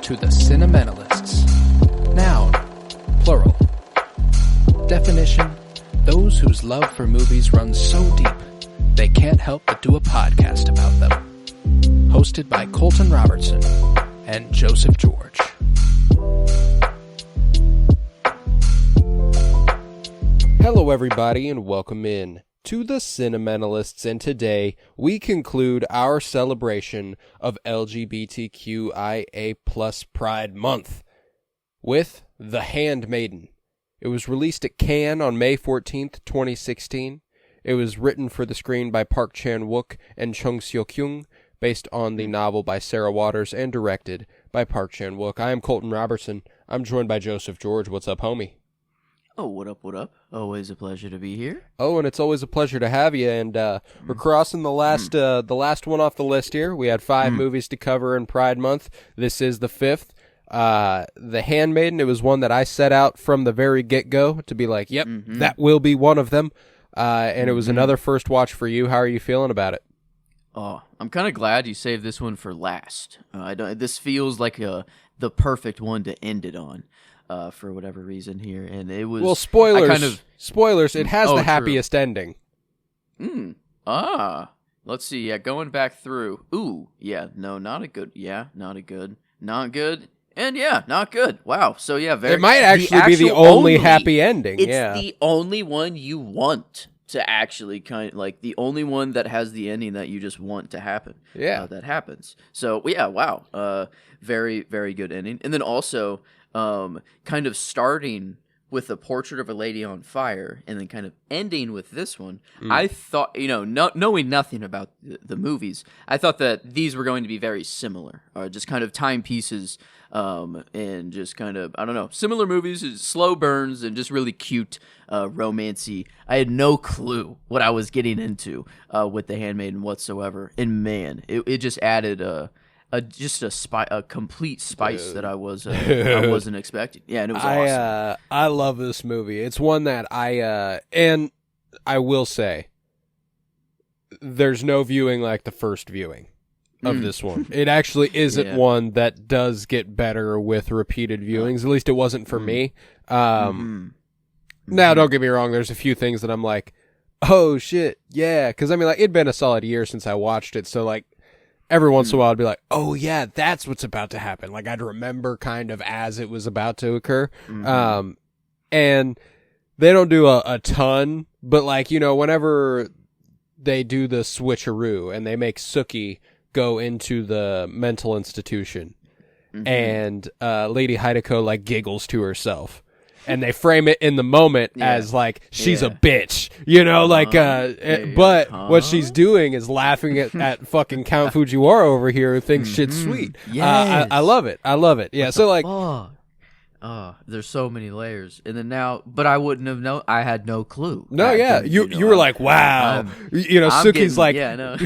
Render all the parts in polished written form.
to the Sentimentalists. Noun, plural. Definition, those whose love for movies runs so deep, they can't help but do a podcast about them. Hosted by Colton Robertson and Joseph George. Hello everybody and welcome in to the Sentimentalists, and today we conclude our celebration of LGBTQIA Pride Month with The Handmaiden. It was released at Cannes on May 14th, 2016. It was written for the screen by Park Chan-wook and Chung Seo-kyung, based on the novel by Sarah Waters and directed by Park Chan-wook. I am Colton Robertson. I'm joined by Joseph George. What's up, homie? Oh, what up, what up? Always a pleasure to be here. Oh, and it's always a pleasure to have you, and we're crossing the last one off the list here. We had 5 movies to cover in Pride Month. This is the 5th. The Handmaiden, it was one that I set out from the very get-go to be like, yep, that will be one of them, and it was another first watch for you. How are you feeling about it? Oh, I'm kind of glad you saved this one for last. This feels like the perfect one to end it on. For whatever reason here, and it was... Well, spoilers, spoilers, it has the happiest ending. Let's see, going back through... not good, and not good. Wow, so it might actually be the only happy ending. It's the only one you want to actually the only one that has the ending that you just want to happen. That happens. So, wow. Very, very good ending. And then also... kind of starting with a portrait of a lady on fire and then kind of ending with this one. I thought, knowing nothing about the movies, I thought that these were going to be very similar, just kind of timepieces, and just kind of, I don't know, similar movies, slow burns and just really cute, romancy. I had no clue what I was getting into, with The Handmaiden whatsoever. And man, it just added, a complete spice that I wasn't expecting. Yeah, and it was awesome. I love this movie. It's one that and I will say, there's no viewing like the first viewing of this one. It actually isn't one that does get better with repeated viewings. At least it wasn't for me. Now, don't get me wrong. There's a few things that I'm like, oh shit, yeah, because I mean, like, it'd been a solid year since I watched it, so like. Every once in a while, I'd be like, oh, yeah, that's what's about to happen. Like, I'd remember kind of as it was about to occur. And they don't do a ton, but, like, whenever they do the switcheroo and they make Sookie go into the mental institution and Lady Hideko, like, giggles to herself. And they frame it in the moment as like she's a bitch, but what she's doing is laughing at fucking Count Fujiwara over here who thinks shit's sweet. Yes. I love it. Yeah. So like, there's so many layers, and then now, but I wouldn't have known. I had no clue. No, you were like, wow, Suki's like,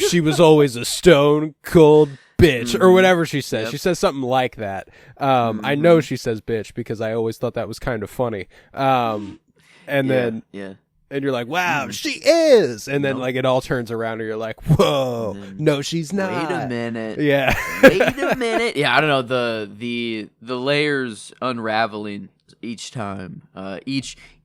she was always a stone cold bitch or whatever she says. She says something like that. I know she says bitch because I always thought that was kind of funny. And then and you're like, wow, she is. And then like it all turns around and you're like, whoa, no, she's not. Wait a minute. Yeah. Wait a minute. Yeah, I don't know, the layers unraveling each time.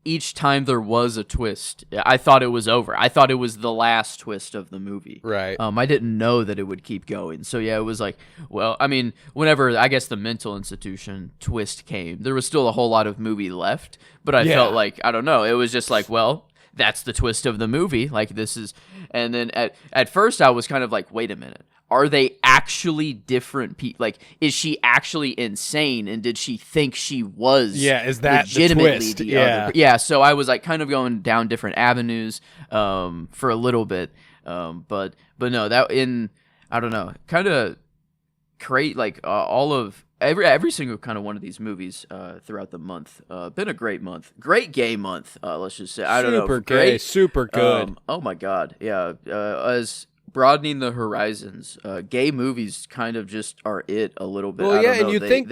Each time there was a twist, I thought it was over. I thought it was the last twist of the movie. Right. I didn't know that it would keep going. So yeah, it was like, well, I mean, whenever I guess the mental institution twist came, there was still a whole lot of movie left. But I felt like, I don't know, it was just like, well, that's the twist of the movie. Like this is, and then at first I was kind of like, wait a minute. Are they actually different people? Like, is she actually insane? And did she think she was? Yeah, is that legitimately the twist? Other? Yeah. So I was like, kind of going down different avenues, for a little bit, but no, that I don't know, kind of create like all of every single kind of one of these movies throughout the month. Been a great month, great gay month. Let's just say, I don't know, super gay, super good. Oh my god, yeah. As broadening the horizons, gay movies kind of just are it a little bit. Well, and you think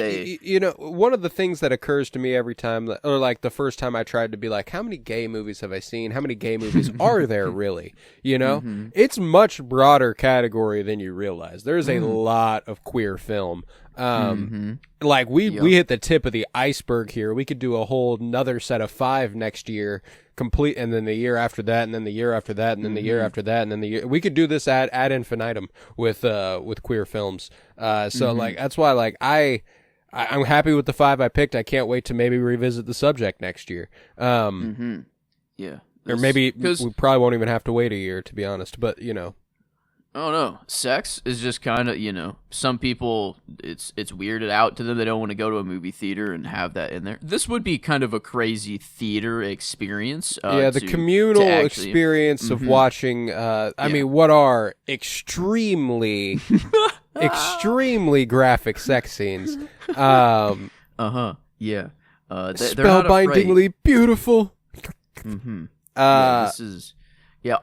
one of the things that occurs to me every time, or like the first time I tried to be like, how many gay movies have I seen? How many gay movies are there really? It's much broader category than you realize. There's a lot of queer film. Like we hit the tip of the iceberg here. We could do a whole another set of 5 next year, complete, and then the year after that, and then the year after that, and then the year after that, and then the year. We could do this ad infinitum with queer films. So like that's why like I'm happy with the 5 I picked. I can't wait to maybe revisit the subject next year. Yeah. Or maybe we probably won't even have to wait a year, to be honest. But, you know. Oh, no. Sex is just kind of, you know, some people, it's weirded out to them. They don't want to go to a movie theater and have that in there. This would be kind of a crazy theater experience. The communal experience of watching, I mean, what are extremely, extremely graphic sex scenes. Yeah. They're spellbindingly beautiful. This is,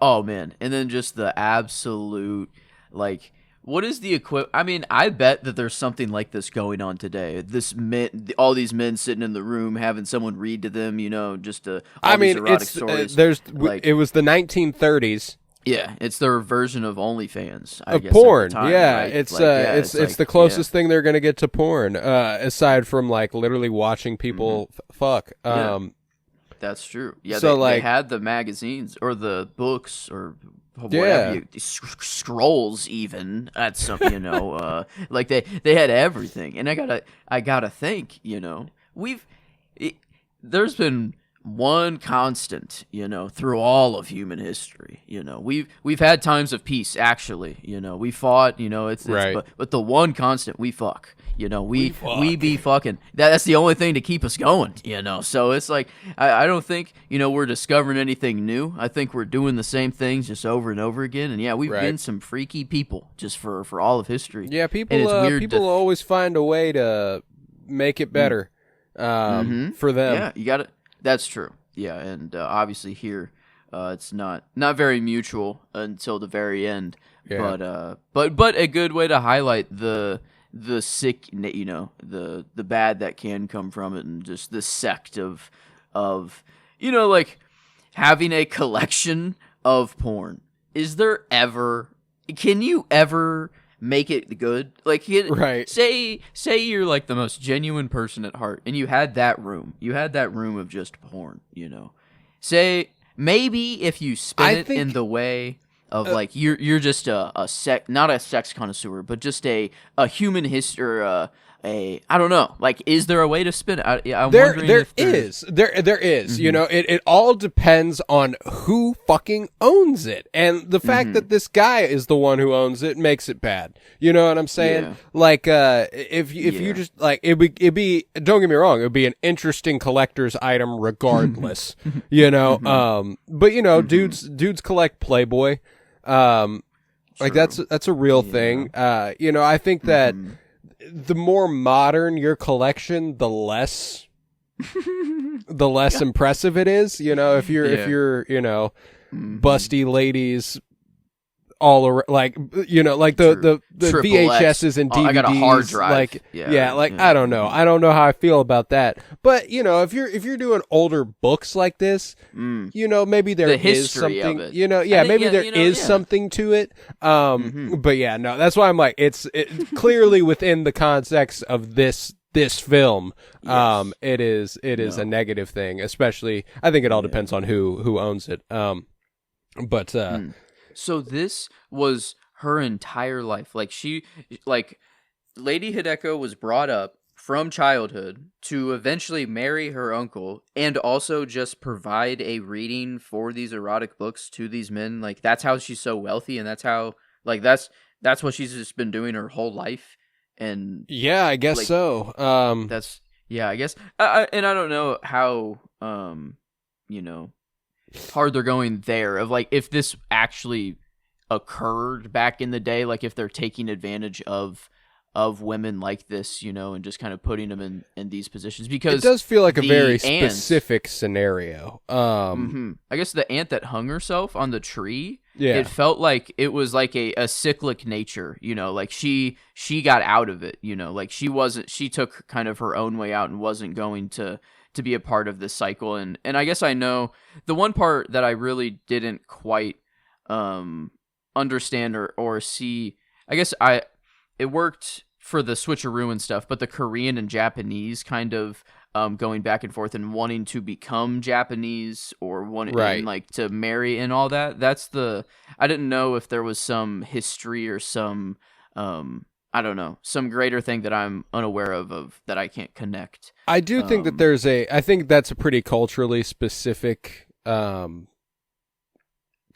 oh man, and then just the absolute, like, what is the I mean, I bet that there's something like this going on today. All these men sitting in the room having someone read to them, you know, just these erotic stories. It was the 1930s. Yeah, it's their version of OnlyFans. I guess, porn. Time, yeah, right? it's the closest thing they're gonna get to porn, aside from like literally watching people fuck. That's true. Yeah, so they had the magazines or the books or whatever, scrolls even at some, you know, like they had everything. And I gotta think, you know, there's been one constant, you know, through all of human history. You know, we've had times of peace. Actually, you know, we fought. You know, it's right. But the one constant, we fuck. You know, we be fucking. That's the only thing to keep us going. You know, so it's like I don't think, you know, we're discovering anything new. I think we're doing the same things just over and over again. And yeah, we've been some freaky people just for all of history. Yeah, people always find a way to make it better for them. Yeah, you got it. That's true. Yeah, and obviously here, it's not very mutual until the very end. Yeah. But a good way to highlight the sick, you know, the bad that can come from it, and just the sect of you know, like having a collection of porn. Can you ever make it good? Like, right. Say you're like the most genuine person at heart, and you had that room of just porn, you know. Say maybe if you spin in the way of like you're just not a sex connoisseur, but just a human history. I don't know. Like, is there a way to spin it? There is. You know, it all depends on who fucking owns it, and the fact that this guy is the one who owns it makes it bad. You know what I'm saying? Yeah. Like, if you just like it'd be. Don't get me wrong. It would be an interesting collector's item, regardless. You know, but you know, dudes collect Playboy. Like that's a real thing. You know, I think that. The more modern your collection, the less impressive it is. You know, if you're you know, busty ladies all around, like, you know, like the VHSs and DVDs. I got a hard drive. Like, I don't know how I feel about that. But you know, if you're doing older books like this, you know, maybe there is something. You know, maybe there is something to it. But yeah, no, that's why I'm like, it's clearly within the context of this film. It is a negative thing. Especially, I think it all depends on who owns it. So this was her entire life. Like Lady Hideko was brought up from childhood to eventually marry her uncle and also just provide a reading for these erotic books to these men. Like, that's how she's so wealthy, and that's how, like, that's what she's just been doing her whole life. And yeah, I guess, like, so. I guess. And I don't know how, you know, hard they're going there of like if this actually occurred back in the day, like if they're taking advantage of women like this, you know, and just kind of putting them in these positions, because it does feel like a very specific scenario. I guess the aunt that hung herself on the tree, it felt like it was like a cyclic nature, you know, like she got out of it, you know, like she took kind of her own way out and wasn't going to be a part of this cycle. And I guess I know the one part that I really didn't quite understand or see, I guess it worked for the switcheroo and stuff, but the Korean and Japanese kind of going back and forth and wanting to become Japanese or wanting and, like, to marry and all that. That's the, I didn't know if there was some history or some I don't know, some greater thing that I'm unaware of that I can't connect. I do think that I think that's a pretty culturally specific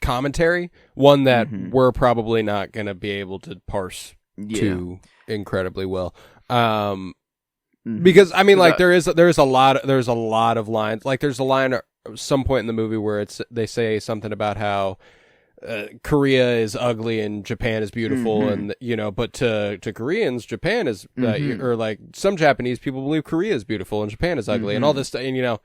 commentary, one that we're probably not going to be able to parse too incredibly well. Because I mean, like, there's a lot of lines. Like, there's a line at some point in the movie where they say something about how Korea is ugly and Japan is beautiful, and but to Koreans, Japan is or like some Japanese people believe Korea is beautiful and Japan is ugly, and all this. And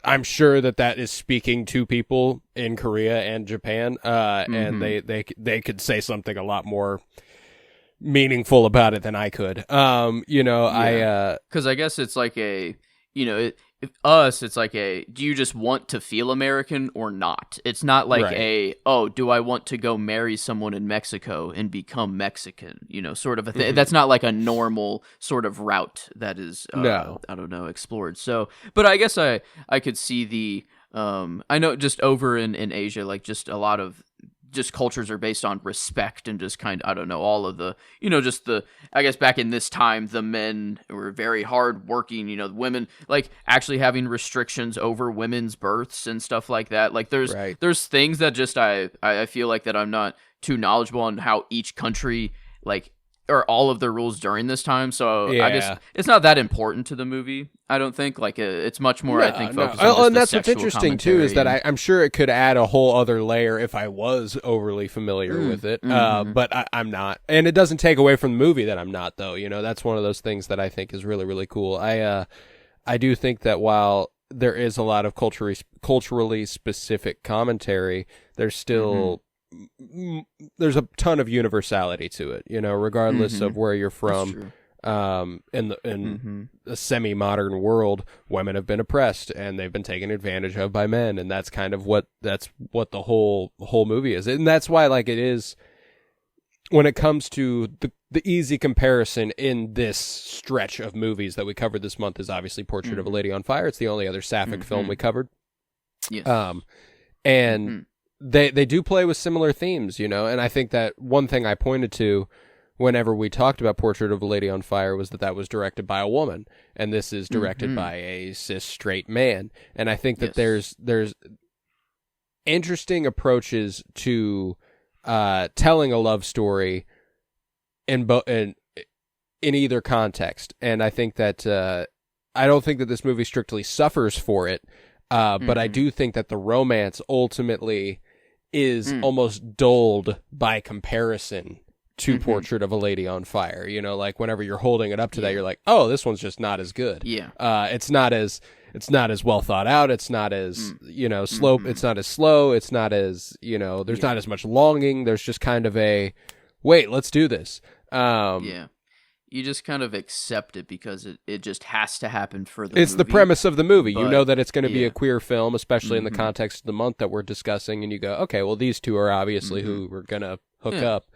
I'm sure that is speaking to people in Korea and Japan, and they could say something a lot more meaningful about it than I could. Because I guess it's like it's like do you just want to feel American or not? It's not like do I want to go marry someone in Mexico and become Mexican, sort of a thing. That's not like a normal sort of route that is I don't know, explored. So, but I guess I could see the I know just over in Asia, like, just a lot of just cultures are based on respect and just kind of, I don't know, all of the, just the, I guess back in this time, the men were very hard working, women, like, actually having restrictions over women's births and stuff like that. Like, there's things that just, I feel like that I'm not too knowledgeable on how each country, like, or all of the rules during this time. So I guess it's not that important to the movie, I don't think. Like, it's much more, I think, focused on just and that's what's sexual interesting too, is that I'm sure it could add a whole other layer if I was overly familiar with it. But I'm not, and it doesn't take away from the movie that I'm not, though. That's one of those things that I think is really, really cool. I do think that while there is a lot of culturally specific commentary, there's still there's a ton of universality to it, regardless of where you're from. In a semi-modern world, women have been oppressed and they've been taken advantage of by men, and that's kind of what the whole movie is. And that's why, like, it is, when it comes to the easy comparison in this stretch of movies that we covered this month, is obviously Portrait of a Lady on Fire. It's the only other sapphic film we covered. Yes. And they do play with similar themes, and I think that one thing I pointed to whenever we talked about Portrait of a Lady on Fire was that was directed by a woman, and this is directed by a cis straight man. And I think that there's interesting approaches to telling a love story in either context. And I think that I don't think that this movie strictly suffers for it, but I do think that the romance ultimately is almost dulled by comparison to Portrait of a Lady on Fire. Like, whenever you're holding it up to that, you're like, oh, this one's just not as good. It's not as well thought out. It's not as slow. It's not as slow. It's not as there's not as much longing. There's just kind of a wait, let's do this. You just kind of accept it because it just has to happen for the It's movie. The premise of the movie. But, you know that it's going to be a queer film, especially in the context of the month that we're discussing, and you go, okay, well, these two are obviously who we're going to hook up.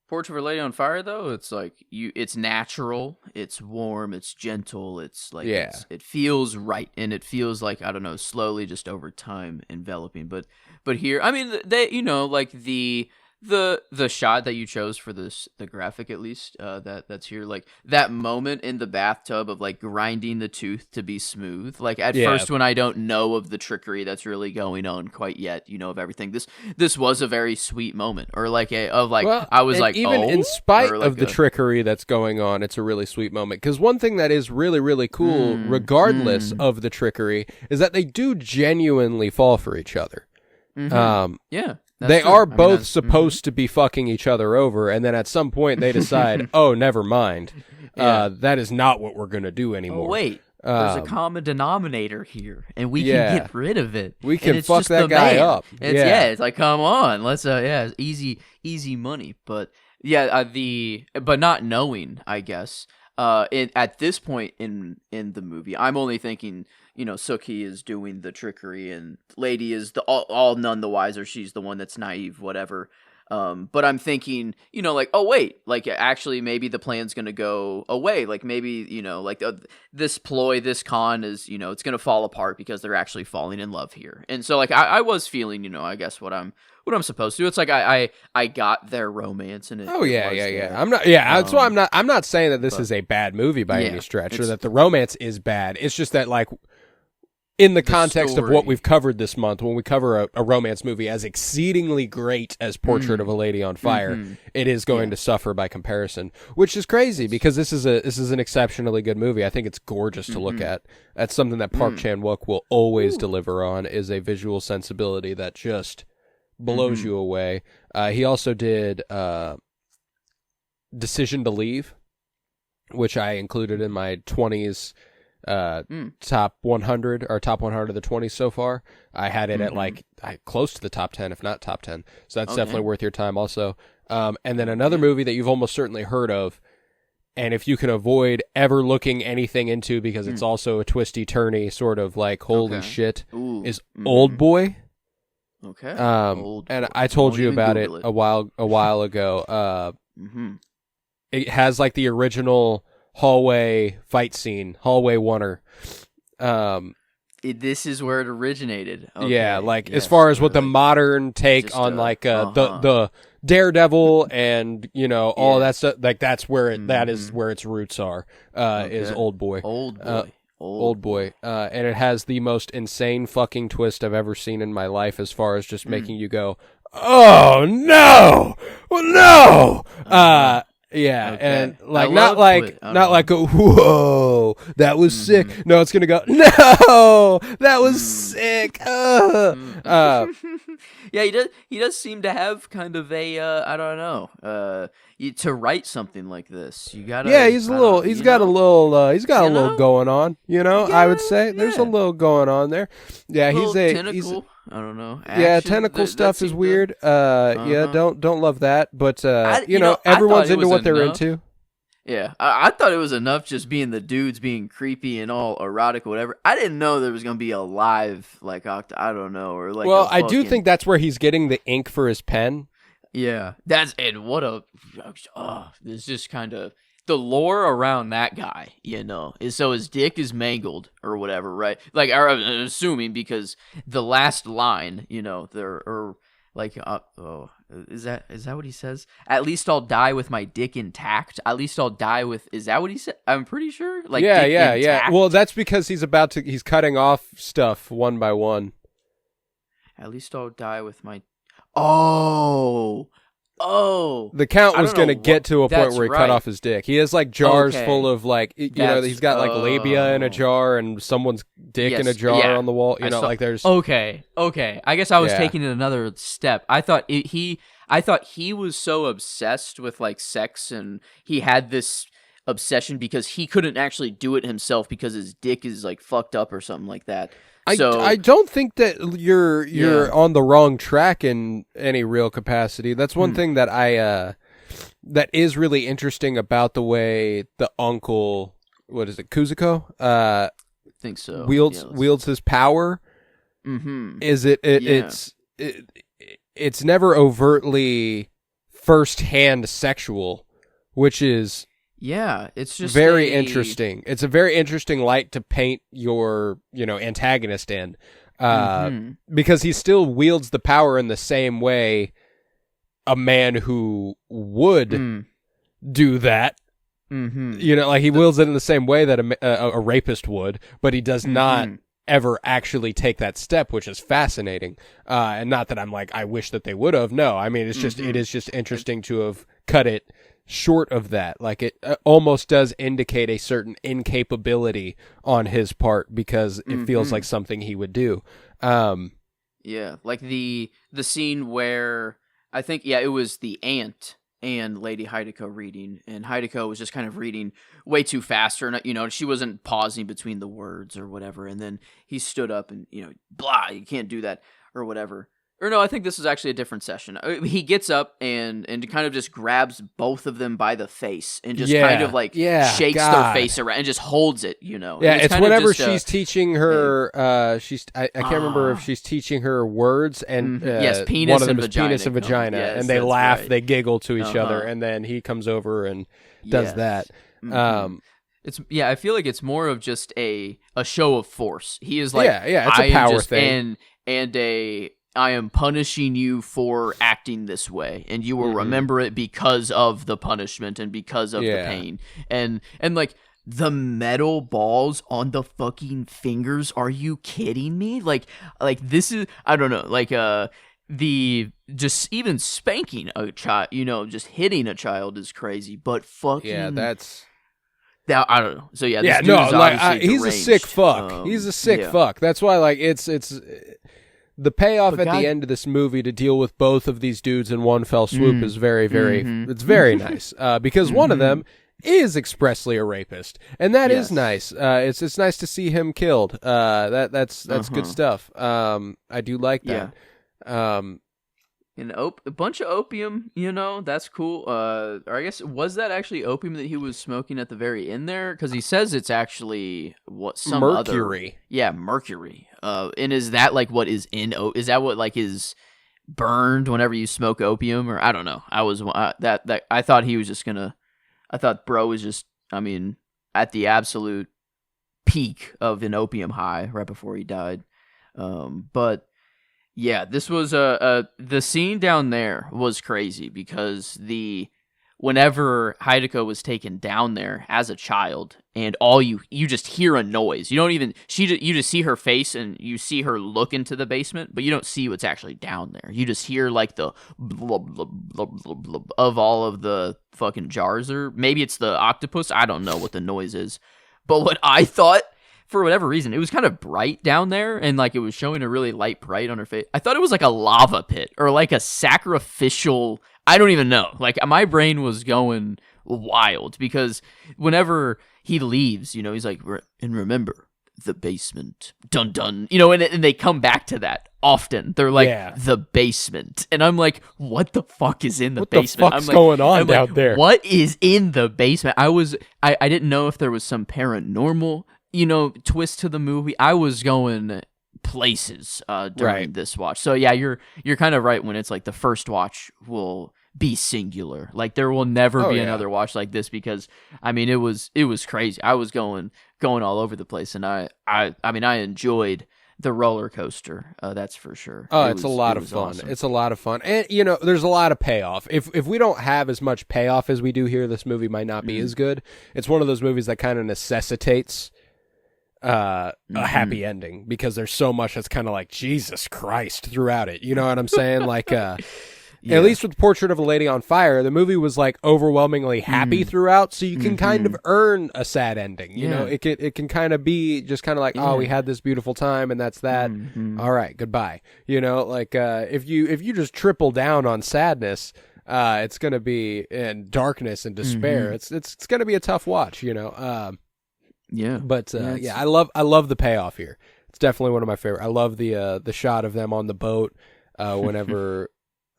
Portrait of a Lady on Fire, though, it's like it's natural, it's warm, it's gentle, it's like it feels right, and it feels like, I don't know, slowly just over time enveloping. But here, I mean, they like the shot that you chose for the graphic, at least that's here, like that moment in the bathtub of like grinding the tooth to be smooth, like at first when I don't know of the trickery that's really going on quite yet, of everything, this was a very sweet moment, or like I was like, even in spite of the trickery that's going on, it's a really sweet moment. Because one thing that is really, really cool, regardless of the trickery, is that they do genuinely fall for each other. They are both supposed to be fucking each other over, and then at some point they decide, oh, never mind. That is not what we're going to do anymore. Oh, wait. There's a common denominator here, and we can get rid of it. We can fuck that guy up. It's like, come on. Let's, easy money. But, but not knowing, I guess, at this point in the movie, I'm only thinking, Sookie is doing the trickery, and Lady is all none the wiser. She's the one that's naive, whatever. But I'm thinking, like, oh wait, like actually maybe the plan's gonna go away. Like maybe like this ploy, this con is it's gonna fall apart because they're actually falling in love here. And so like I was feeling I guess what I'm supposed to do. It's like I got their romance and it. Oh yeah, yeah. I'm not. Yeah, that's why I'm not saying that this is a bad movie by any stretch, or that the romance is bad. It's just that like, in the context of what we've covered this month, when we cover a romance movie as exceedingly great as Portrait of a Lady on Fire, it is going to suffer by comparison, which is crazy because this is an exceptionally good movie. I think it's gorgeous to look at. That's something that Park Chan-wook will always deliver on, is a visual sensibility that just blows you away. He also did Decision to Leave, which I included in my 20s top 100 or top 100 of the 20s so far. I had it at like close to the top 10, if not top 10. So that's definitely worth your time also. And then another movie that you've almost certainly heard of, and if you can avoid ever looking anything into because it's also a twisty turny sort of like holy shit, is Old Boy. Okay. And I told you about it a while ago. It has like the original hallway fight scene, hallway oneer. This is where it originated. Okay. Yeah, like as far as what the modern take on like the Daredevil and all that stuff, like that's where that is where its roots are. Is Old Boy. Old Boy. And it has the most insane fucking twist I've ever seen in my life, as far as just making you go, oh no, no. Yeah, and like not like a whoa, that was sick. No, it's gonna go, no, that was sick. Yeah, he does seem to have kind of a I don't know, to write something like this. You gotta. Yeah, he's got a little going on. I would say there's a little going on there. Yeah, tentacle. I don't know. Tentacle stuff is weird. Don't love that. But everyone's into what they're into. Yeah, I thought it was enough just being the dudes being creepy and all erotic or whatever. I didn't know there was gonna be a live like I don't know, or like. Well, I do think that's where he's getting the ink for his pen. Yeah, it's just kind of the lore around that guy, is so his dick is mangled or whatever, right? Like, I'm assuming because the last line, there are like, is that what he says? At least I'll die with my dick intact. At least I'll die with. Is that what he said? I'm pretty sure. Like, yeah. Well, that's because he's cutting off stuff one by one. At least I'll die with my. Oh. The Count was going to get to a point where he cut off his dick. He has like jars full of like, he's got like labia in a jar and someone's dick in a jar on the wall. Like there's. Okay. I guess I was taking it another step. I thought he was so obsessed with like sex, and he had this obsession because he couldn't actually do it himself because his dick is like fucked up or something like that. I don't think that you're on the wrong track in any real capacity. That's one thing that that is really interesting about the way the uncle, what is it, Kuzuko? I think so. Wields his power. Is it's never overtly first-hand sexual, which is. Yeah, it's just very interesting. It's a very interesting light to paint your, antagonist in, because he still wields the power in the same way a man who would do that. Like he wields it in the same way that a rapist would, but he does not ever actually take that step, which is fascinating. And not that I'm like, I wish that they would have. No, I mean, it's just it is just interesting to have cut it short of that. Like it almost does indicate a certain incapability on his part because it feels like something he would do. Like the scene where I think it was the aunt and Lady Hideko reading, and Hideko was just kind of reading way too fast, or she wasn't pausing between the words or whatever, and then he stood up and blah, you can't do that or whatever. Or no, I think this is actually a different session. He gets up and kind of just grabs both of them by the face and just kind of like shakes their face around and just holds it, you know. Yeah, it's whenever she's teaching her. I can't remember if she's teaching her words and yes, penis one of them and is vagina. Penis and vagina, Yes, and they laugh, right. they giggle to each other, and then he comes over and does that. I feel like it's more of just a show of force. He is like, it's a power thing, and I am punishing you for acting this way, and you will remember it because of the punishment and because of the pain. And like the metal balls on the fucking fingers. Are you kidding me? Like this is, I don't know, like the just even spanking a child, you know, just hitting a child is crazy. But fucking that's. Now, I don't know. So this dude is he's a sick fuck. He's a sick fuck. That's why, like, it's the payoff at the end of this movie to deal with both of these dudes in one fell swoop is very, very. It's very nice because one of them is expressly a rapist, and that is nice. It's nice to see him killed. That's good stuff. I do like that. And a bunch of opium, you know, that's cool. Or I guess, was that actually opium that he was smoking at the very end there? Because he says it's actually some mercury. Mercury. And is that like what is in is that what like is burned whenever you smoke opium? Or I don't know. I thought he was just gonna. I thought bro was just. I mean, at the absolute peak of an opium high right before he died. But. Yeah, this was the scene down there was crazy because whenever Hideko was taken down there as a child, and all you just hear a noise. You don't even you just see her face and you see her look into the basement, but you don't see what's actually down there. You just hear like the blub, blub, blub, blub, blub of all of the fucking jars, or maybe it's the octopus. I don't know what the noise is, but what I thought. For whatever reason, it was kind of bright down there, and like it was showing a really light bright on her face. I thought it was like a lava pit or like a sacrificial. I don't even know. Like my brain was going wild because whenever he leaves, you know, he's like, and remember the basement, dun dun. You know, and they come back to that often. They're like the basement, and I'm like, what the fuck is in the basement? What the fuck's going on down there? What is in the basement? I didn't know if there was some paranormal. You know, twist to the movie. I was going places during this watch. So yeah, you're kind of right when it's like the first watch will be singular. Like there will never be another watch like this because I mean it was crazy. I was going all over the place, and I mean I enjoyed the roller coaster. That's for sure. It's a lot of fun. Awesome. It's a lot of fun, and you know, there's a lot of payoff. If we don't have as much payoff as we do here, this movie might not be as good. It's one of those movies that kind of necessitates. A happy ending because there's so much that's kind of like Jesus Christ throughout it. You know what I'm saying? Like, at least with Portrait of a Lady on Fire, the movie was like overwhelmingly happy throughout, so you can kind of earn a sad ending. You know, it can kind of be just kind of like, oh, we had this beautiful time and that's that. All right, goodbye. You know, like if you just triple down on sadness, it's gonna be in darkness and despair. It's gonna be a tough watch. You know. But I love the payoff here. It's definitely one of my favorite. I love the shot of them on the boat whenever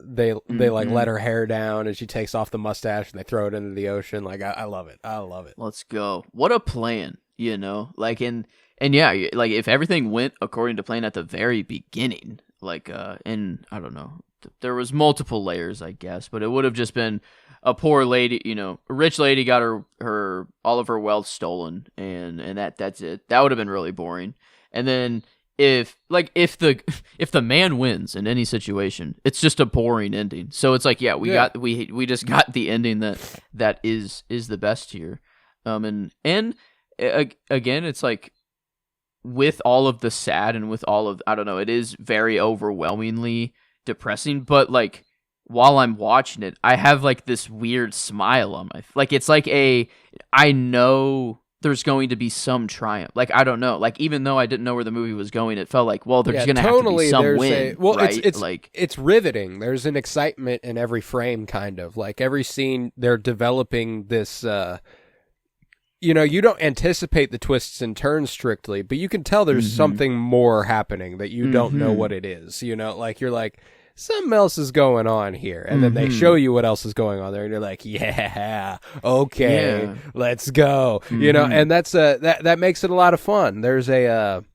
they like let her hair down and she takes off the mustache and they throw it into the ocean. Like I love it. I love it. Let's go. What a plan, you know? Like and yeah, like if everything went according to plan at the very beginning, like and I don't know, there was multiple layers, I guess, but it would have just been a poor lady, you know, a rich lady got her all of her wealth stolen, and that's it. That would have been really boring. And then if the man wins in any situation, it's just a boring ending. So it's like, we just got the ending that is the best here. And again, it's like with all of the sad and with all of, I don't know, it is very overwhelmingly depressing, but like while I'm watching it, I have like this weird smile on my like it's like I know there's going to be some triumph. Like I don't know. Like even though I didn't know where the movie was going, it felt like, well, there's going to have to be some win. Right? It's like it's riveting. There's an excitement in every frame, kind of like every scene. They're developing this you don't anticipate the twists and turns strictly, but you can tell there's something more happening that you don't know what it is. Like you're like, something else is going on here. And then they show you what else is going on there. And you're like, yeah, okay, let's go. And that's that makes it a lot of fun. There's and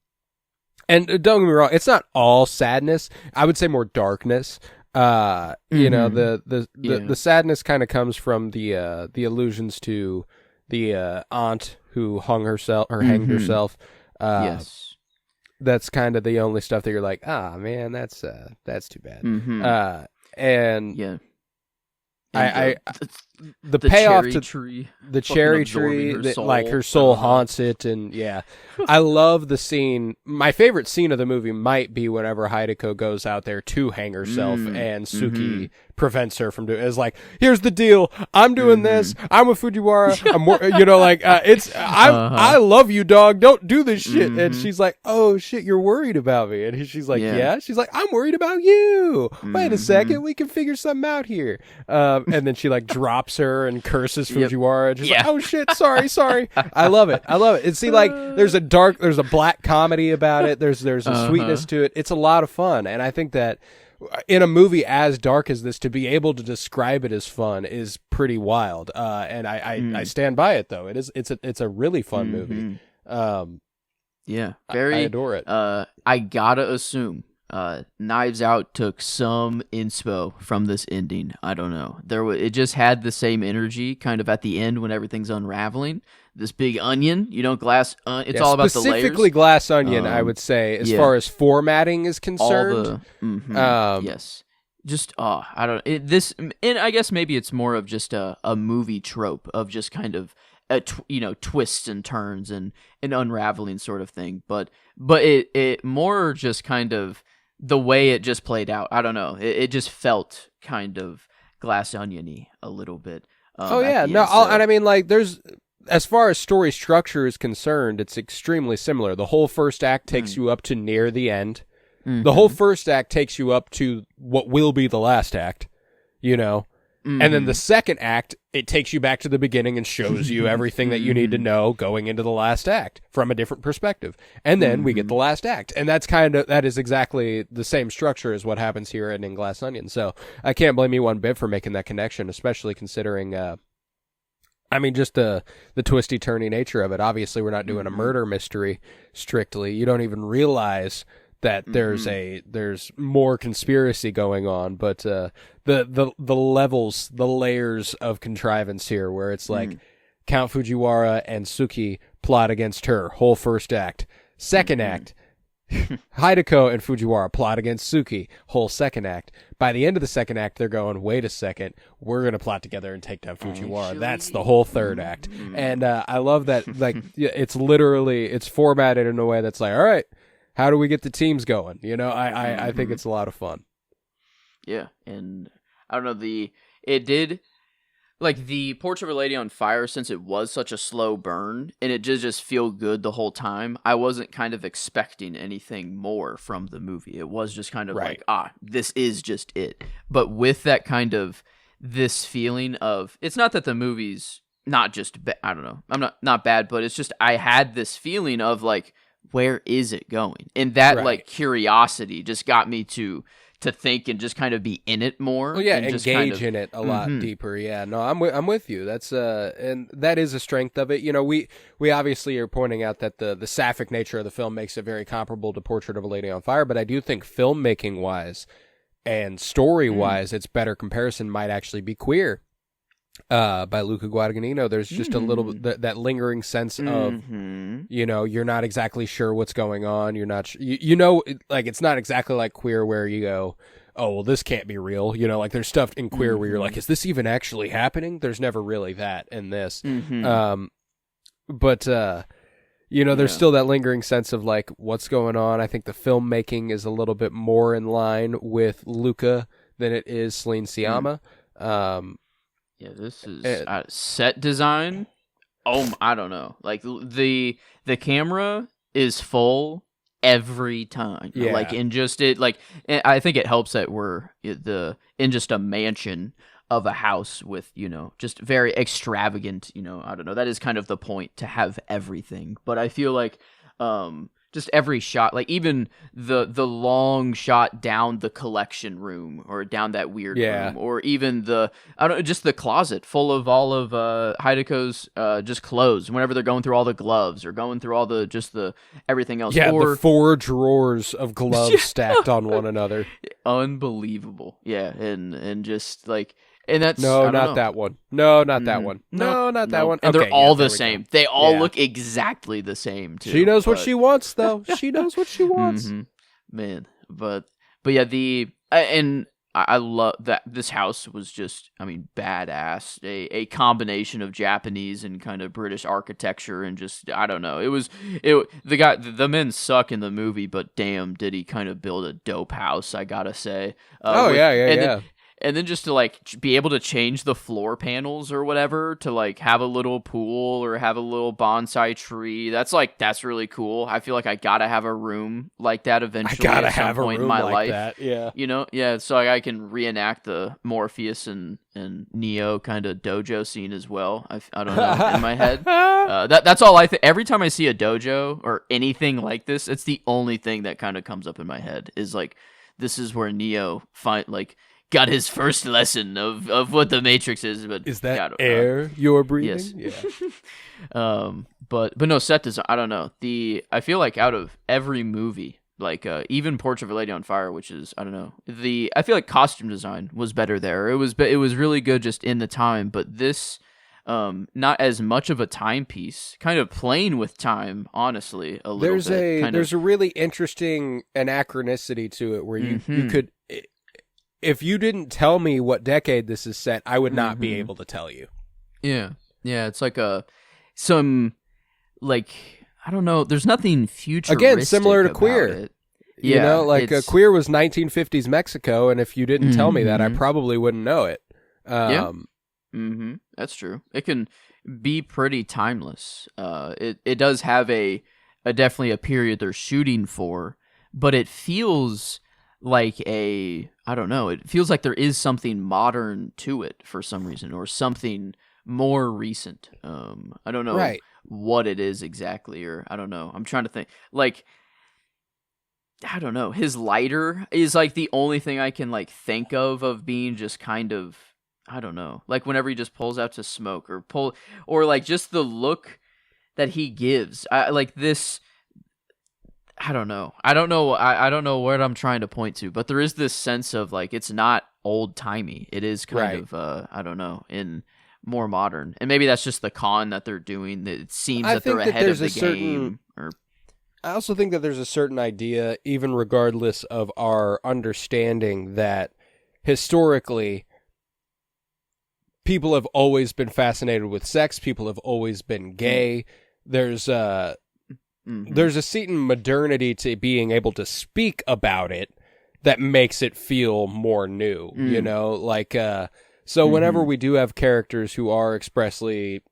don't get me wrong, it's not all sadness. I would say more darkness. The sadness kind of comes from the allusions to the aunt who hanged herself. Yes. That's kind of the only stuff that you're like, man, that's too bad. The payoff to the cherry tree, that, like her soul haunts it, and I love the scene. My favorite scene of the movie might be whenever Hideko goes out there to hang herself, and Suki prevents her from doing it. It's like, here's the deal, I'm doing this, I'm with Fujiwara, I love you, dog, don't do this shit. And she's like, oh shit, you're worried about me. And she's like, yeah. She's like, I'm worried about you. Wait a second, we can figure something out here. And then she like drops her and curses Fujiwara. And she's like, oh shit, sorry. I love it. And see, like, there's a black comedy about it. There's a sweetness to it. It's a lot of fun. And I think that in a movie as dark as this, to be able to describe it as fun is pretty wild. And I stand by it, though. It's a really fun movie. Very. I adore it. I gotta assume Knives Out took some inspo from this ending. I don't know. It just had the same energy kind of at the end when everything's unraveling. This big onion, glass. It's all about the layers. Specifically glass onion, I would say, as far as formatting is concerned. Yes. Just I don't. And I guess maybe it's more of just a movie trope of just kind of twists and turns and an unraveling sort of thing. But it more just kind of the way it just played out. I don't know. It just felt kind of glass oniony a little bit. And I mean, like, there's, as far as story structure is concerned, it's extremely similar. The whole first act takes you up to near the end. The whole first act takes you up to what will be the last act, And then the second act, it takes you back to the beginning and shows you everything that you need to know going into the last act from a different perspective. And then we get the last act. And that is exactly the same structure as what happens here in Glass Onion. So I can't blame you one bit for making that connection, especially considering, just the twisty turny nature of it. Obviously, we're not doing a murder mystery strictly. You don't even realize that there's more conspiracy going on, but the levels, the layers of contrivance here, where it's like Count Fujiwara and Suki plot against her, whole first act. Second act, Hideko and Fujiwara plot against Suki, whole second act. By the end of the second act, they're going, wait a second, we're going to plot together and take down Fujiwara. That's the whole third act. And I love that, like, it's formatted in a way that's like, all right, how do we get the teams going? I think it's a lot of fun. Yeah, and I don't know, it did, like, the Portrait of a Lady on Fire, since it was such a slow burn, and it just feel good the whole time, I wasn't kind of expecting anything more from the movie. It was just kind of like, this is just it. But with that kind of, this feeling of, it's not that the movie's not just, I don't know, I'm not bad, but it's just, I had this feeling of, like, where is it going? And that like curiosity just got me to think and just kind of be in it more. Well, yeah, and engage just kind of, in it a lot deeper. Yeah, no, I'm with you. That's and that is a strength of it. We obviously are pointing out that the sapphic nature of the film makes it very comparable to Portrait of a Lady on Fire, but I do think filmmaking wise and story wise, its better comparison might actually be Queer. By Luca Guadagnino. There's just a little bit that lingering sense of, you're not exactly sure what's going on. You're not, like, it's not exactly like Queer where you go, oh, well, this can't be real. Like, there's stuff in Queer where you're like, is this even actually happening? There's never really that in this. But there's still that lingering sense of, like, what's going on. I think the filmmaking is a little bit more in line with Luca than it is Celine Sciamma. Yeah, this is set design. I don't know. Like, the camera is full every time. Yeah. Like, in just it, like, I think it helps that we're in just a mansion. of a house with, just very extravagant, I don't know. That is kind of the point, to have everything. But I feel like just every shot, like even the long shot down the collection room or down that weird room, or even just the closet full of all of Hideko's just clothes whenever they're going through all the gloves or going through all the everything else. Yeah, the 4 drawers of gloves stacked on one another. Unbelievable. Yeah, and just like... And that's not that one. No, not that one. No, not that one. And they're all the same. They all look exactly the same too. She knows what she wants, though. She knows what she wants. Man, but yeah, I love that this house was just, badass. A combination of Japanese and kind of British architecture, and just, I don't know. The men suck in the movie, but damn, did he kind of build a dope house, I gotta say. Yeah. And then just to like be able to change the floor panels or whatever to like have a little pool or have a little bonsai tree. That's really cool. I feel like I gotta have a room like that eventually at some point in my life. That. Yeah. So I can reenact the Morpheus and Neo kind of dojo scene as well. I don't know, in my head. That's all I think. Every time I see a dojo or anything like this, it's the only thing that kind of comes up in my head is like, this is where Neo got his first lesson of what the Matrix is. But is that air you're breathing? Yes. Yeah. But no, set design, I don't know. I feel like out of every movie, like even Portrait of a Lady on Fire, which is, I don't know, I feel like costume design was better there. It was really good just in the time, but this not as much of a timepiece, kind of playing with time, honestly, a little bit. There's a really interesting anachronicity to it where you could, if you didn't tell me what decade this is set, I would not be able to tell you. Yeah. Yeah, it's like I don't know, there's nothing futuristic. Again, similar to Queer. It. Yeah, Queer was 1950s Mexico, and if you didn't tell me that, I probably wouldn't know it. That's true. It can be pretty timeless. It does have a definitely a period they're shooting for, but it feels like I don't know, it feels like there is something modern to it for some reason, or something more recent. I don't know what it is exactly, or I don't know. I'm trying to think. Like, I don't know. His lighter is like the only thing I can like think of being just kind of, I don't know. Like whenever he just pulls out to smoke or like just the look that he gives. I like this. I don't know. I don't know what I'm trying to point to, but there is this sense of like it's not old timey. It is kind of I don't know, in more modern, and maybe that's just the con that they're doing. That it seems that they're ahead of the game. I also think that there's a certain idea, even regardless of our understanding, that historically people have always been fascinated with sex. People have always been gay. There's a certain modernity to being able to speak about it that makes it feel more new, you know? Like, so whenever we do have characters who are expressly,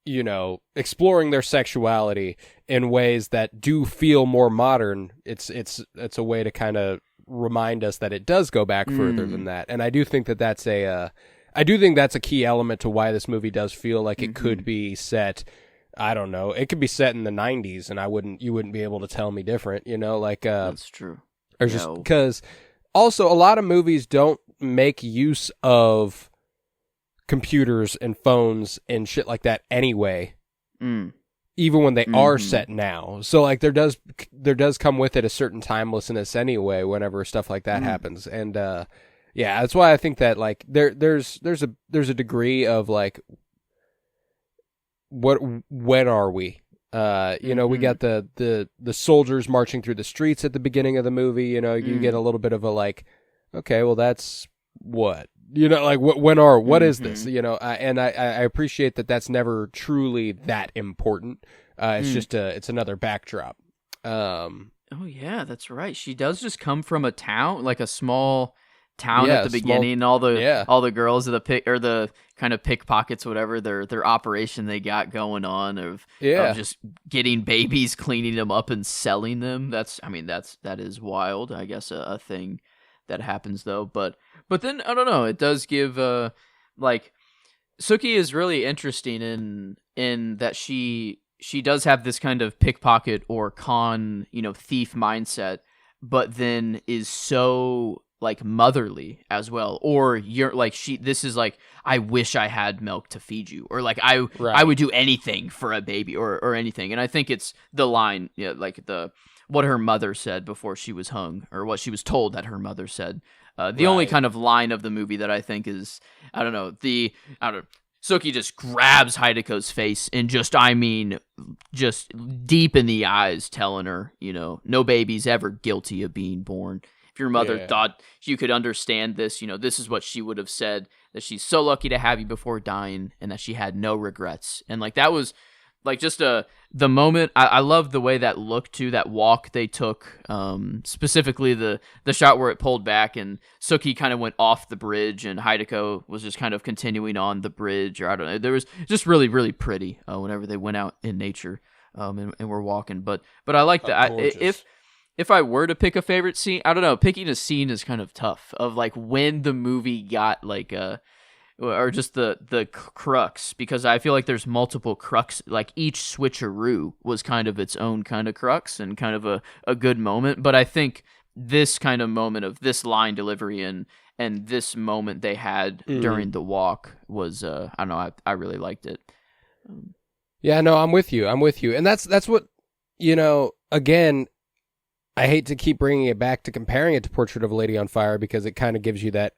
you know, exploring their sexuality in ways that do feel more modern, it's a way to kind of remind us that it does go back further than that. And I do think that that's a key element to why this movie does feel like it could be set, I don't know, it could be set in the 90s and you wouldn't be able to tell me different, you know, like, that's true. Or just because also a lot of movies don't make use of computers and phones and shit like that anyway, even when they are set now. So like there does come with it a certain timelessness anyway whenever stuff like that happens. And yeah, that's why I think that like there's a degree of like, when are we? You know, we got the soldiers marching through the streets at the beginning of the movie. You know, you get a little bit of a like, okay, well that's what, you know, like what is this? You know, and I appreciate that that's never truly that important. It's just it's another backdrop. Oh yeah, that's right. She does just come from a town, like a small town at the beginning. All the girls of the kind of pickpockets, whatever their operation they got going on of just getting babies, cleaning them up, and selling them. That is wild. I guess a thing that happens though, but then I don't know. It does give like Suki is really interesting in that she does have this kind of pickpocket or con, thief mindset, but then is so like motherly as well. Or you're like this is like, I wish I had milk to feed you, or like I would do anything for a baby or anything. And I think it's the line, like what her mother said before she was hung, or what she was told that her mother said. The only kind of line of the movie that I think is, Suki just grabs Hideko's face and just deep in the eyes, telling her, no baby's ever guilty of being born. If your mother thought you could understand this, this is what she would have said, that she's so lucky to have you before dying and that she had no regrets. And like, that was like just the moment. I love the way that looked too, that walk they took, specifically the shot where it pulled back and Suki kind of went off the bridge and Hideko was just kind of continuing on the bridge, or I don't know. There was just really, really pretty whenever they went out in nature and were walking. But I like that. If I were to pick a favorite scene, I don't know, picking a scene is kind of tough, of like when the movie got like or just the crux, because I feel like there's multiple crux, like each switcheroo was kind of its own kind of crux and kind of a good moment. But I think this kind of moment of this line delivery and this moment they had during the walk was, I don't know, I really liked it. Yeah, no, I'm with you. And that's what, again, I hate to keep bringing it back to comparing it to Portrait of a Lady on Fire, because it kind of gives you that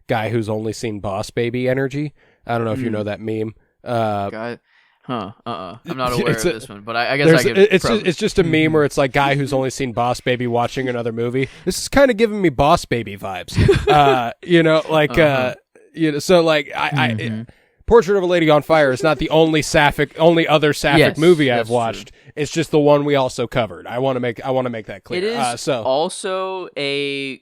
guy who's only seen Boss Baby energy. I don't know if you know that meme. I'm not aware of this one, but I guess it's just a meme where it's like guy who's only seen Boss Baby watching another movie. This is kind of giving me Boss Baby vibes. So like Portrait of a Lady on Fire is not the only other sapphic movie I've watched. True. It's just the one we also covered. I want to make that clear. It is also a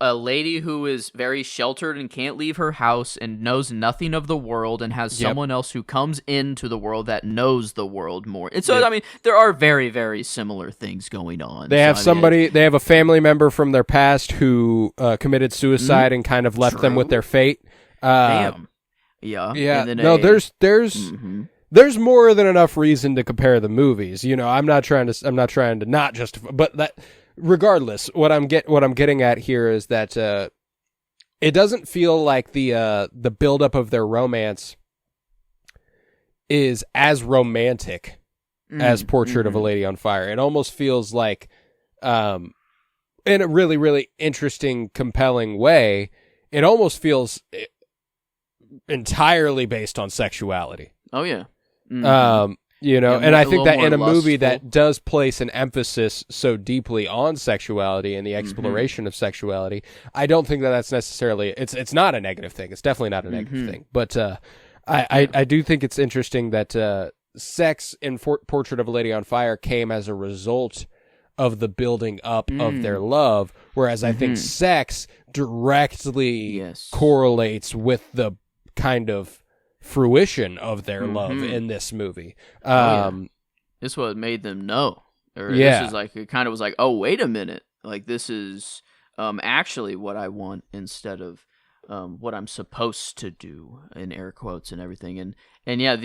lady who is very sheltered and can't leave her house and knows nothing of the world and has someone else who comes into the world that knows the world more. And so, I mean, there are very, very similar things going on. They have they have a family member from their past who committed suicide and kind of left them with their fate. Damn. Yeah. No, there's more than enough reason to compare the movies. I'm not trying to not justify, but that regardless, what I'm getting at here is that it doesn't feel like the buildup of their romance is as romantic as Portrait of a Lady on Fire. It almost feels like, in a really, really interesting, compelling way, it almost feels entirely based on sexuality. Oh yeah. And I think that in a movie that does place an emphasis so deeply on sexuality and the exploration of sexuality, I don't think that that's necessarily, it's not a negative thing. It's definitely not a negative thing. But I do think it's interesting that sex in Portrait of a Lady on Fire came as a result of the building up of their love, whereas I think sex directly correlates with the kind of fruition of their love in this movie. This is what made them know. This is like, it kind of was like, oh, wait a minute. Like, this is actually what I want instead of what I'm supposed to do, in air quotes and everything. And yeah,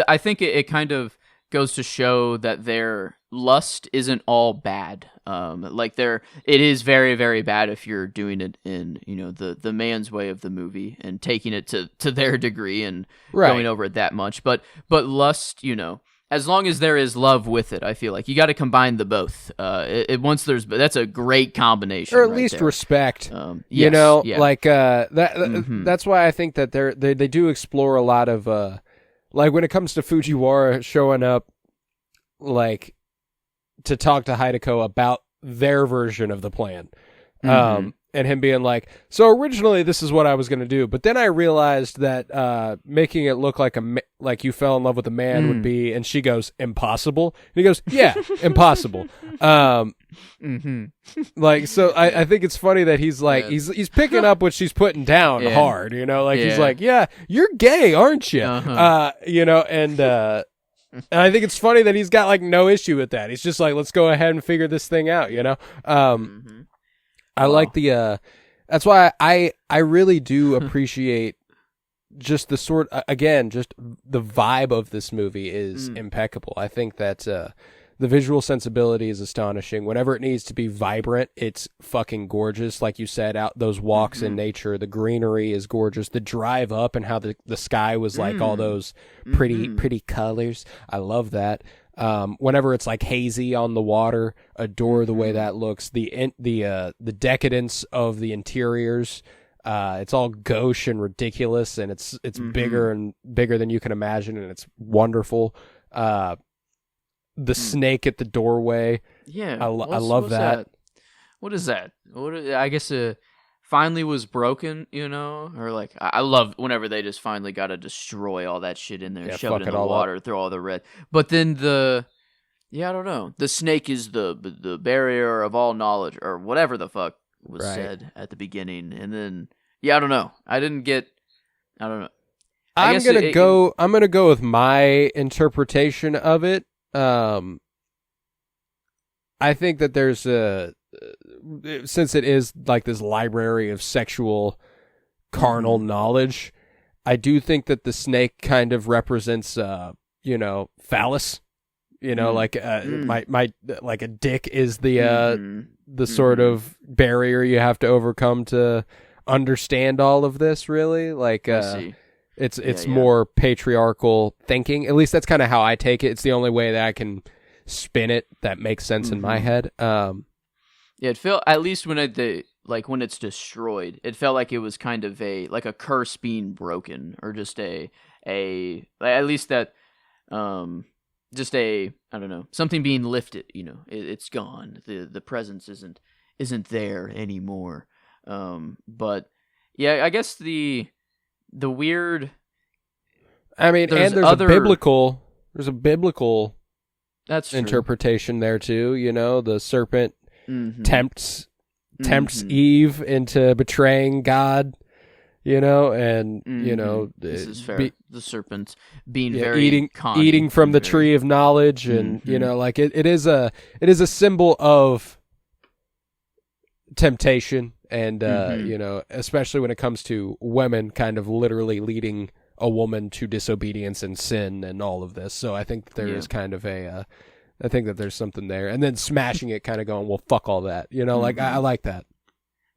I think it kind of goes to show that their lust isn't all bad. It is very, very bad if you're doing it in, the man's way of the movie and taking it to their degree and going over it that much. But lust, as long as there is love with it, I feel like you got to combine the both. That's a great combination, or at least there. Respect. That's why I think that they do explore a lot of like when it comes to Fujiwara showing up, like, to talk to Hideko about their version of the plan. And him being like, so originally this is what I was going to do, but then I realized that making it look like like you fell in love with a man would be, and she goes, impossible. And he goes, yeah, impossible. Like, so I think it's funny that he's like, he's picking up what she's putting down hard, he's like, yeah, you're gay, aren't you? And I think it's funny that he's got like no issue with that. He's just like, let's go ahead and figure this thing out, I like that's why I really do appreciate just the sort again, just the vibe of this movie is impeccable. I think that the visual sensibility is astonishing. Whenever it needs to be vibrant, it's fucking gorgeous. Like you said, out those walks in nature, the greenery is gorgeous. The drive up and how the sky was like all those pretty colors. I love that. Whenever it's like hazy on the water, adore the way that looks. The decadence of the interiors. It's all gauche and ridiculous, and it's bigger and bigger than you can imagine, and it's wonderful. The snake at the doorway. Yeah, I love that. What is that? I guess finally was broken, or like I love whenever they just finally got to destroy all that shit in there, shove it in the water, throw all the red. But then I don't know. The snake is the barrier of all knowledge, or whatever the fuck was said at the beginning, and then I don't know. I don't know. I'm gonna go with my interpretation of it. I think that there's since it is like this library of sexual carnal knowledge, I do think that the snake kind of represents phallus, like like a dick is the sort of barrier you have to overcome to understand all of this, really. Like it's more patriarchal thinking. At least that's kind of how I take it. It's the only way that I can spin it that makes sense in my head. It felt, at least when when it's destroyed, it felt like it was kind of a curse being broken, or just at least that just I don't know, something being lifted. It's gone. The presence isn't there anymore. But yeah, I guess the weird. I mean, there's a biblical that's interpretation there too. The serpent tempts Eve into betraying God. And this is fair. The serpent being very eating from the tree of knowledge, and like it is a symbol of temptation, and especially when it comes to women kind of literally leading a woman to disobedience and sin and all of this. So I think there is kind of I think that there's something there, and then smashing it, kind of going, well, fuck all that, like I like that.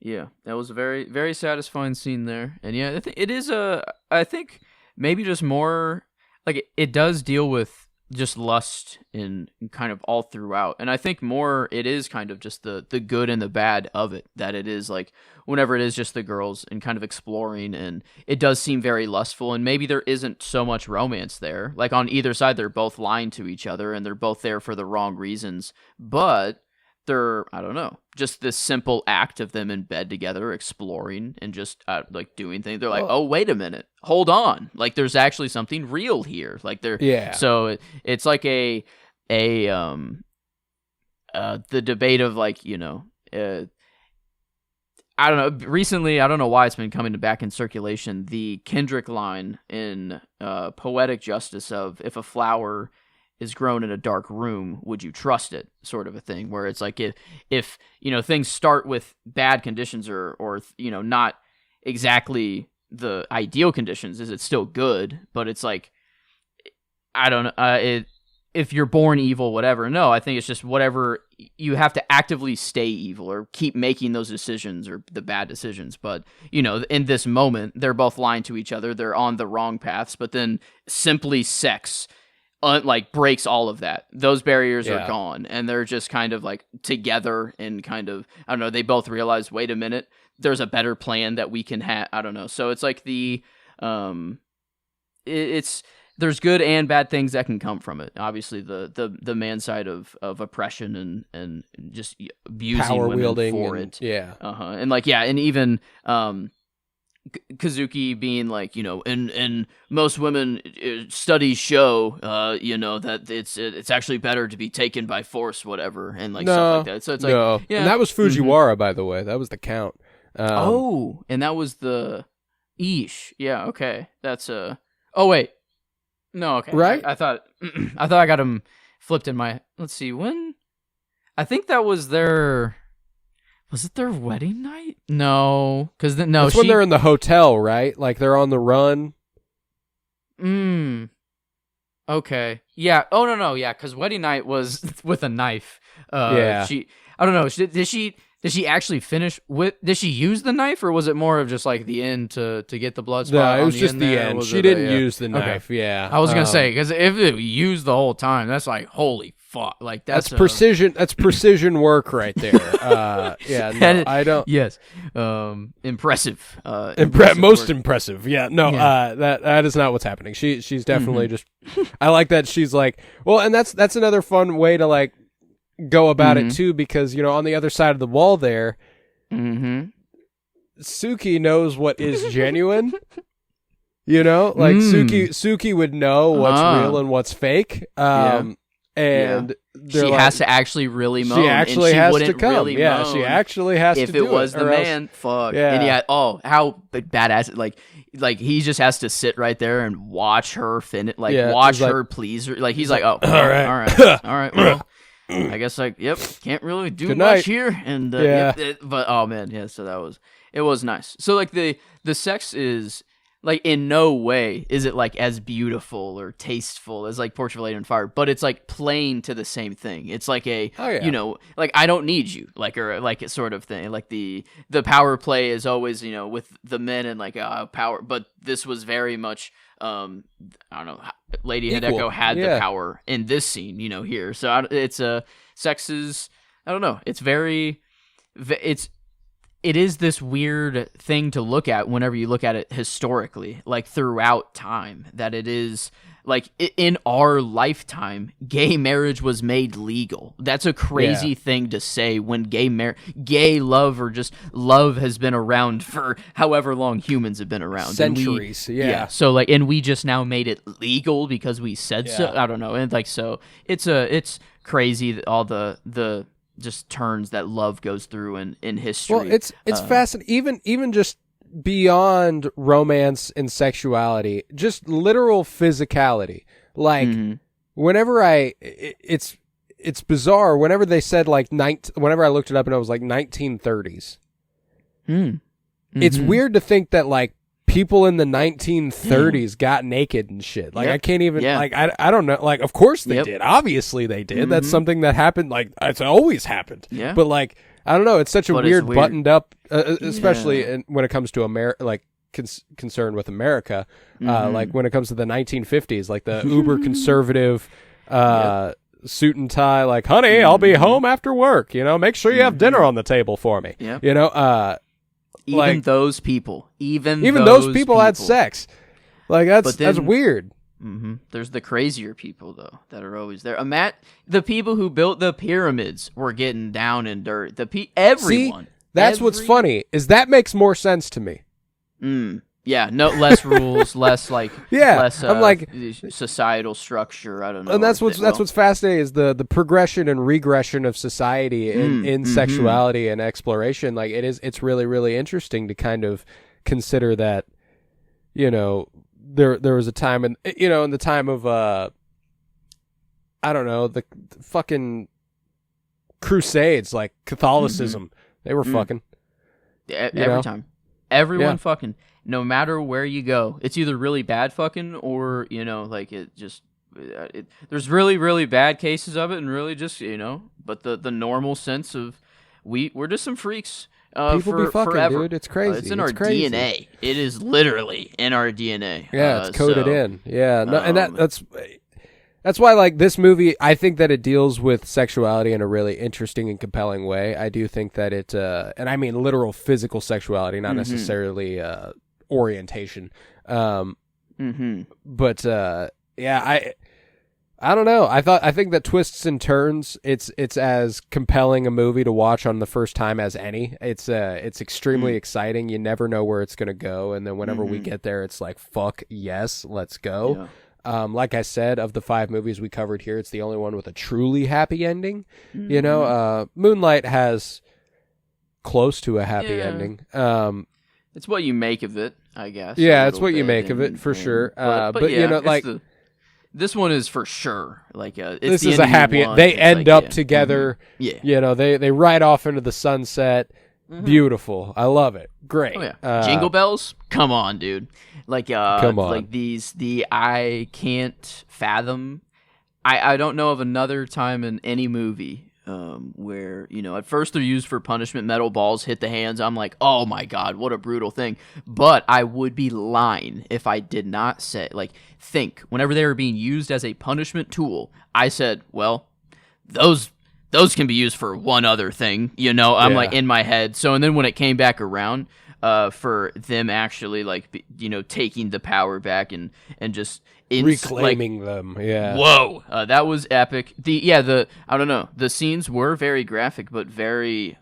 Yeah, that was a very, very satisfying scene there. And yeah, it is I think maybe just more, like, it does deal with just lust in kind of all throughout. And I think more it is kind of just the good and the bad of it, that it is like whenever it is just the girls and kind of exploring, and it does seem very lustful, and maybe there isn't so much romance there. Like on either side, they're both lying to each other and they're both there for the wrong reasons, but they're, I don't know, just this simple act of them in bed together, exploring and just like doing things. They're like, oh, wait a minute, hold on. Like there's actually something real here. Like so it's like the debate of like, I don't know. Recently, I don't know why it's been coming back in circulation. The Kendrick line in Poetic Justice of, if a flower is grown in a dark room, would you trust it, sort of a thing, where it's like if things start with bad conditions or not exactly the ideal conditions, is it still good? But it's like, I don't know, if you're born evil, whatever. No, I think it's just whatever, you have to actively stay evil or keep making those decisions, or the bad decisions. But in this moment, they're both lying to each other, they're on the wrong paths, but then simply sex breaks all of that. Those barriers are gone, and they're just kind of like together, and kind of, I don't know, they both realize, wait a minute, there's a better plan that we can have. I don't know. So it's like there's good and bad things that can come from it. Obviously the man side of oppression and just abusing power women wielding for and, it. Yeah. And like, and even Kazuki being like, and most women, studies show, that it's actually better to be taken by force, whatever, and like stuff like that. So it's like, and that was Fujiwara, by the way. That was the Count. And that was the Ish. Yeah, okay. That's oh wait, no, okay, right. I thought I got him flipped in my. Let's see, when. I think that was their. Was it their wedding night? No, because no. It's when they're in the hotel, right? Like they're on the run. Okay. Yeah. Oh no. Yeah, because wedding night was with a knife. Yeah. I don't know. Did she actually finish with? Did she use the knife, or was it more of just like the end to get the blood spot? No, it was just the end. She didn't use the knife. Okay. Yeah. I was gonna say, because if it used the whole time, that's like holy fuck. Like that's precision. That's precision work right there. Yeah. No, I don't. Yes. Impressive. Most impressive. Yeah. No. Yeah. That is not what's happening. She's definitely just. I like that she's like. Well, and that's another fun way to like go about it too, because on the other side of the wall there, Suki knows what is genuine. Like Suki would know what's real and what's fake. And she has to actually really moan. She actually has to come. Really she actually has to do it. If it was the man, fuck. Yeah. And how badass. Like he just has to sit right there and watch her finish. Watch her please her. Like he's like, oh, all right. Well, I guess can't really do much here. And but oh man, yeah. So it was nice. So like the sex is. Like, in no way is it, like, as beautiful or tasteful as, like, Portrait of a Lady on Fire, but it's, like, playing to the same thing. It's like like, I don't need you, like, or, like, a sort of thing. Like, the power play is always, with the men and, like, power, but this was very much, I don't know, Lady Hideko had the power in this scene, here. So, sex is, I don't know, it is this weird thing to look at whenever you look at it historically, like throughout time, that it is like in our lifetime, gay marriage was made legal. That's a crazy thing to say when gay love or just love has been around for however long humans have been around. Centuries. So like, and we just now made it legal because we said so. I don't know. And like, so it's crazy that all the just turns that love goes through in history. Well, it's fascinating. Even just beyond romance and sexuality, just literal physicality. Like whenever it's bizarre. Whenever they said like whenever I looked it up and it was like 1930s. It's weird to think that like people in the 1930s got naked and shit. Like I can't even like I don't know. Like of course they did. Obviously they did. That's something that happened. Like it's always happened. Yeah. But like I don't know. It's such a weird buttoned up, especially when it comes to America. Like concerned with America. Like when it comes to the 1950s, like the uber conservative. Suit and tie. Like honey, I'll be home after work. Make sure you have dinner on the table for me. Even those people had sex. Like that's weird. There's the crazier people though that are always there. The people who built the pyramids were getting down in dirt. Everyone. See, that's what's funny is that makes more sense to me. Yeah, no less rules, less like less I'm like societal structure. I don't know. And that's what's fascinating is the progression and regression of society in sexuality and exploration. Like it's really, really interesting to kind of consider that, there was a time in the time of I don't know, the fucking Crusades, like Catholicism, they were fucking every time. Everyone fucking. No matter where you go, it's either really bad fucking or, like it just, there's really, really bad cases of it and really just, but the normal sense of we're just some freaks. People be fucking, forever. Dude. It's crazy. It's in our DNA. It is literally in our DNA. Yeah, it's coded in. Yeah. No, and that's why, like, this movie, I think that it deals with sexuality in a really interesting and compelling way. I do think that it, and I mean literal physical sexuality, not necessarily orientation. But I don't know. I think that twists and turns, it's as compelling a movie to watch on the first time as any. It's extremely exciting. You never know where it's gonna go, and then whenever we get there, it's like fuck yes, let's go. Yeah. Like I said, of the 5 movies we covered here, it's the only one with a truly happy ending. Moonlight has close to a happy ending. It's what you make of it, I guess. Yeah, it's what you make of it for sure. But like this one is for sure. Like this is a happy. They end up together. Yeah, they ride off into the sunset. Beautiful. I love it. Great. Oh, yeah. Jingle bells? Come on, dude. Come on. Like I can't fathom. I don't know of another time in any movie where, at first they're used for punishment, metal balls hit the hands. I'm like, oh my God, what a brutal thing. But I would be lying if I did not say, think, whenever they were being used as a punishment tool, I said, well, those can be used for one other thing, I'm like in my head. So, and then when it came back around, for them actually taking the power back and just reclaiming them. Yeah. Whoa. That was epic. I don't know. The scenes were very graphic, but very,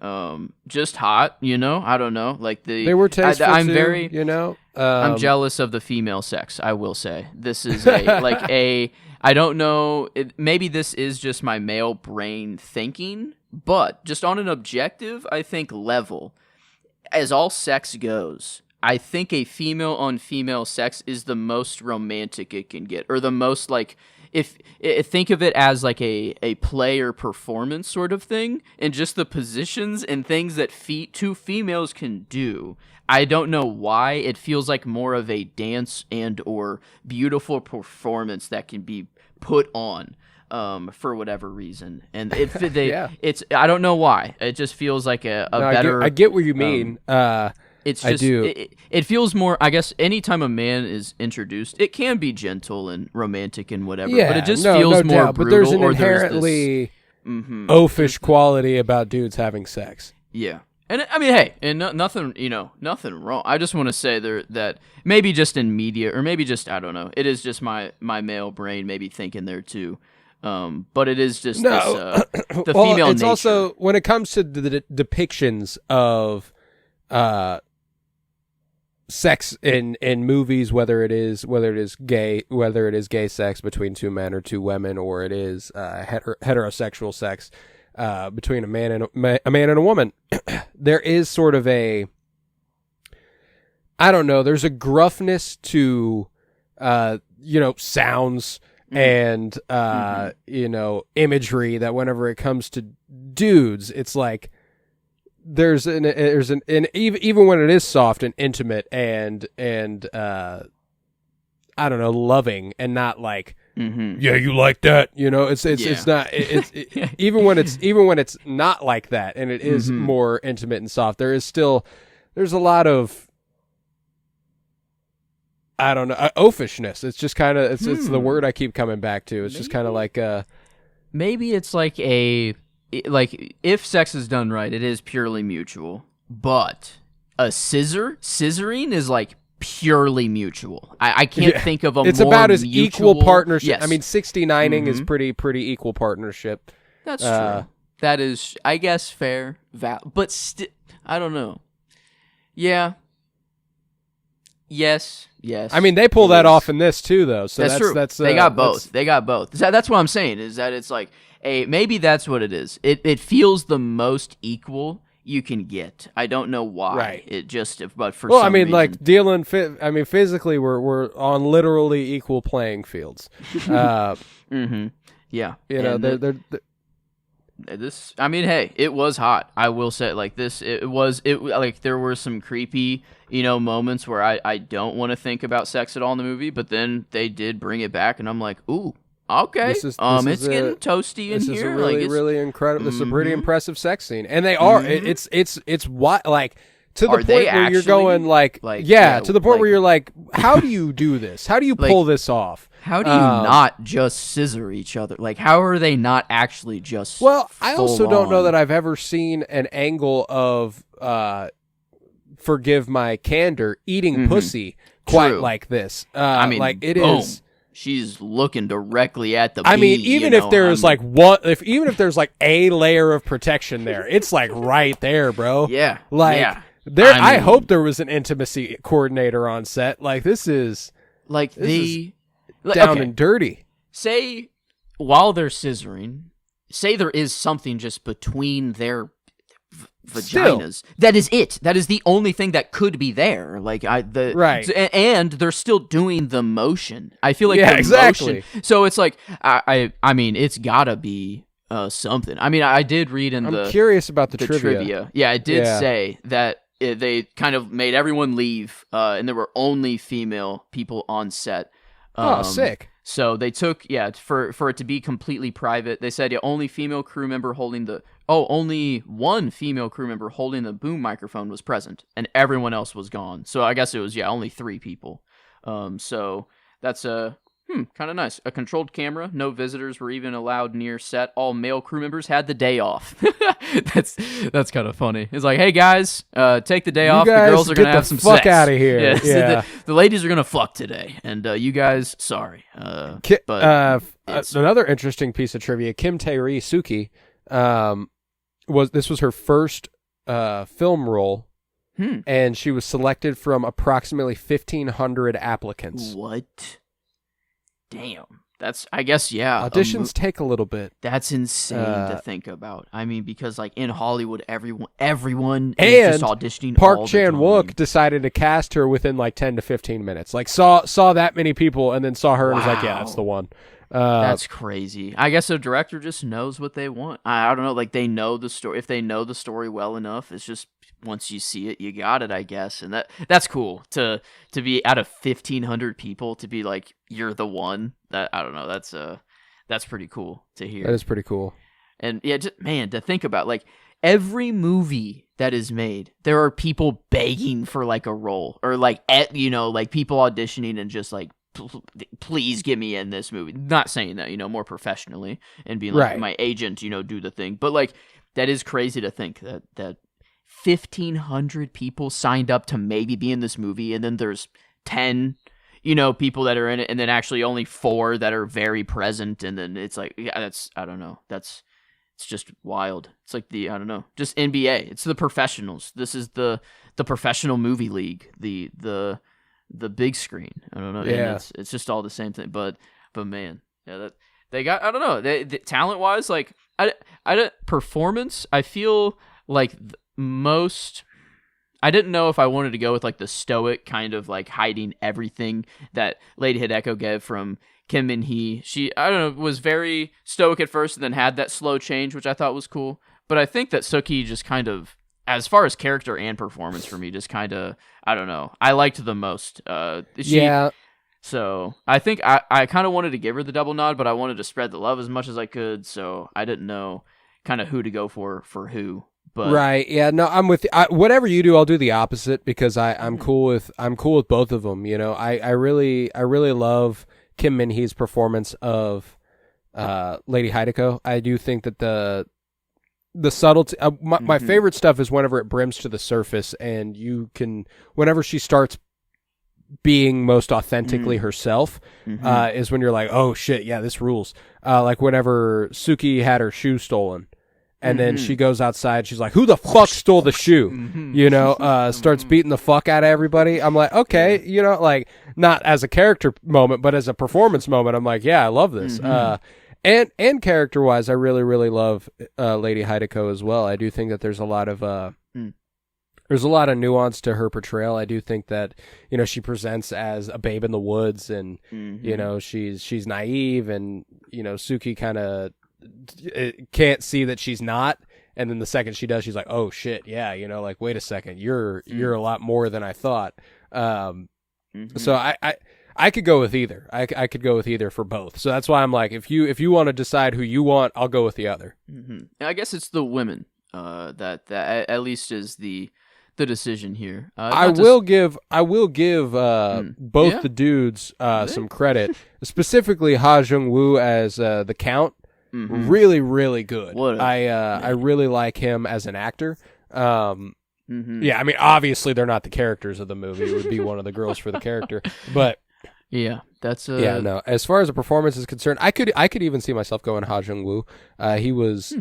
just hot, I don't know. They were tasteful I'm too, very, I'm jealous of the female sex. I will say this is I don't know. Maybe this is just my male brain thinking, but just on an objective, I think level, as all sex goes, I think a female on female sex is the most romantic it can get, or the most if think of it as a play or performance sort of thing, and just the positions and things that two females can do. I don't know why it feels like more of a dance and or beautiful performance that can be put on for whatever reason. And it's I don't know why. It just feels like better. I get what you mean. It's just it feels more, I guess, anytime a man is introduced, it can be gentle and romantic and whatever, but it just feels more doubt, brutal. But there's an inherently oafish quality about dudes having sex. Yeah. And I mean, hey, and nothing wrong. I just want to say that maybe just in media, or maybe just, I don't know, it is just my male brain maybe thinking there too. But it is just the female it's nature. Also, when it comes to the depictions of sex in movies, whether it is gay sex between two men or two women, or it is heterosexual sex between a man and a woman, there is sort of there's a gruffness to sounds and imagery that whenever it comes to dudes, it's like there's an even when it is soft and intimate and loving and not like yeah, you like that, it's not even when it's not like that and it is more intimate and soft, there's a lot of oafishness. It's just kind of it's the word I keep coming back to. It's just kind of like maybe it's if sex is done right, it is purely mutual, but scissoring is purely mutual. I can't think of it's more about as mutual, equal partnership. Yes. I mean, 69ing is pretty equal partnership. That's true. That is, I guess, fair. But I don't know. Yeah. Yes. I mean, they pull that off in this too, though. So that's true. They got both. That's what I'm saying. Is that it's maybe that's what it is. It feels the most equal you can get. I don't know why. Right. It just, but for some reason. Physically, we're on literally equal playing fields. Yeah. They're this. I mean, hey, it was hot. I will say, there were some creepy, moments where I don't want to think about sex at all in the movie, but then they did bring it back, and I'm like, ooh. Okay. It's getting toasty in here. This is a really incredible. This is a pretty impressive sex scene, and they are. It's what to the point where you're going to the point where you're like, how do you do this? How do you pull this off? How do you not just scissor each other? How are they not actually just? Well, I also don't know that I've ever seen an angle of forgive my candor eating pussy quite like this. It is. She's looking directly at the. I mean, even if there's if there's a layer of protection there, it's right there, bro. Yeah. I hope there was an intimacy coordinator on set. This is down and dirty. Say while they're scissoring, say there is something just between their vaginas. That is it. That is the only thing that could be there. And they're still doing the motion. I feel like exactly. Motion, so it's I mean, it's gotta be something. I mean, I did read in I'm curious about the trivia. Yeah, it did say that they kind of made everyone leave, and there were only female people on set. Sick. So they took, for it to be completely private, they said only one female crew member holding the boom microphone was present, and everyone else was gone. So I guess it was, only 3 people. So that's kind of nice. A controlled camera. No visitors were even allowed near set. All male crew members had the day off. That's kind of funny. It's like, hey guys, take the day off. The girls are gonna have some sex. Fuck out of here. Yeah. So the ladies are gonna fuck today, and you guys, sorry. Another interesting piece of trivia: Kim Tae-ri Suki was her first film role. And she was selected from approximately 1,500 applicants. What? Damn. That's, I guess, yeah. Auditions take a little bit. That's insane to think about. I mean, because like in Hollywood, everyone is just auditioning. Park Chan-wook decided to cast her within like 10 to 15 minutes. Like saw that many people and then saw her and was like, yeah, that's the one. That's crazy. I guess a director just knows what they want. I don't know. Like they know the story. If they know the story well enough, it's just once you see it, you got it, I guess. And that's cool to be out of 1,500 people to be like, you're the one. That I don't know. That's pretty cool to hear. That is pretty cool. And yeah, just, man, to think about, like every movie that is made, there are people begging for like a role or like like people auditioning and just like, please get me in this movie. Not saying that, more professionally and being like my agent, do the thing. But like that is crazy to think that 1,500 people signed up to maybe be in this movie, and then there's 10 people that are in it, and then actually only 4 that are very present, and then it's like, that's, I don't know, it's just wild. It's like I don't know, just NBA. It's the professionals. This is the professional movie league, the big screen. I don't know. Yeah. And it's just all the same thing. But man, that they got, I don't know, they talent wise, like I performance, I feel like I didn't know if I wanted to go with like the stoic kind of like hiding everything that Lady Hideko gave from Kim Min-hee. She, I don't know, was very stoic at first and then had that slow change, which I thought was cool. But I think that Suki just kind of, as far as character and performance for me, just kind of, I don't know, I liked the most. So I think I kind of wanted to give her the double nod, but I wanted to spread the love as much as I could. So I didn't know kind of who to go for who. But right, yeah, no, I'm with you. Whatever you do, I'll do the opposite because I'm cool with both of them. I really love Kim Min-hee's performance of Lady Hideko. I do think that the subtlety. My favorite stuff is whenever it brims to the surface, and whenever she starts being most authentically herself, is when you're like, oh shit, yeah, this rules. Like whenever Suki had her shoe stolen. And then she goes outside. She's like, who the fuck stole the shoe? Starts beating the fuck out of everybody. I'm like, okay, like not as a character moment, but as a performance moment. I'm like, yeah, I love this. And character wise, I really, really love Lady Hideko as well. I do think that there's a lot of nuance to her portrayal. I do think that, she presents as a babe in the woods and, she's naive and, Suki kind of can't see that she's not, and then the second she does, she's like, oh shit, yeah, like, wait a second, you're a lot more than I thought. So I could go with either. I could go with either for both. So that's why I'm like, if you want to decide who you want, I'll go with the other. I guess it's the women that at least is the decision here. I will give both the dudes some credit, specifically Ha Jung-woo as the Count. Really, really good. I really like him as an actor. Yeah, I mean, obviously they're not the characters of the movie. It would be one of the girls for the character, but yeah, that's yeah. No, as far as a performance is concerned, I could even see myself going Ha Jung-woo. He was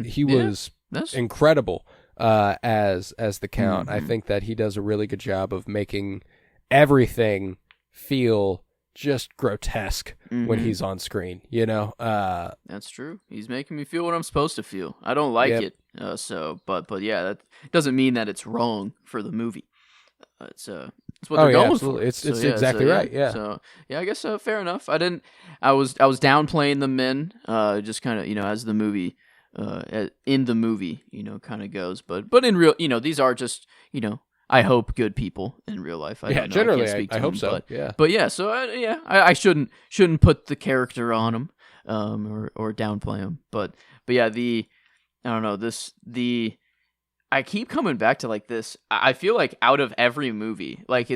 incredible as the Count. I think that he does a really good job of making everything feel just grotesque when he's on screen, That's true. He's making me feel what I'm supposed to feel. I don't like it, but yeah, that doesn't mean that it's wrong for the movie. It's what they're going for. It's exactly right. Yeah. So yeah, I guess fair enough. I was downplaying the men, just kind of as the movie in the movie, kind of goes. But in real, these are just, I hope good people in real life. I don't know. Generally, I hope so. But yeah, so I shouldn't put the character on him, or downplay him. But yeah, I don't know, I keep coming back to like this. I feel like out of every movie, like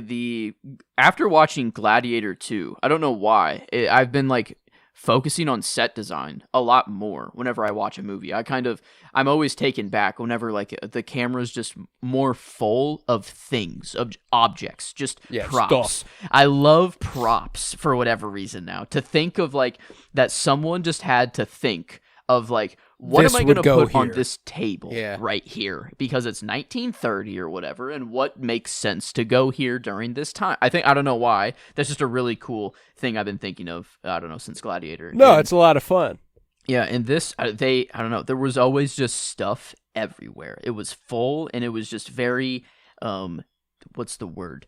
after watching Gladiator 2, I don't know why, I've been like focusing on set design a lot more whenever I watch a movie. I'm always taken back whenever like the camera's just more full of things, of objects, just props. Stuff. I love props for whatever reason now. To think of like that someone just had to think of like, what am I going to put on this table right here? Because it's 1930 or whatever, and what makes sense to go here during this time? I don't know why. That's just a really cool thing I've been thinking of, I don't know, since Gladiator. No, it's a lot of fun. Yeah, and this, I don't know, there was always just stuff everywhere. It was full, and it was just very, what's the word?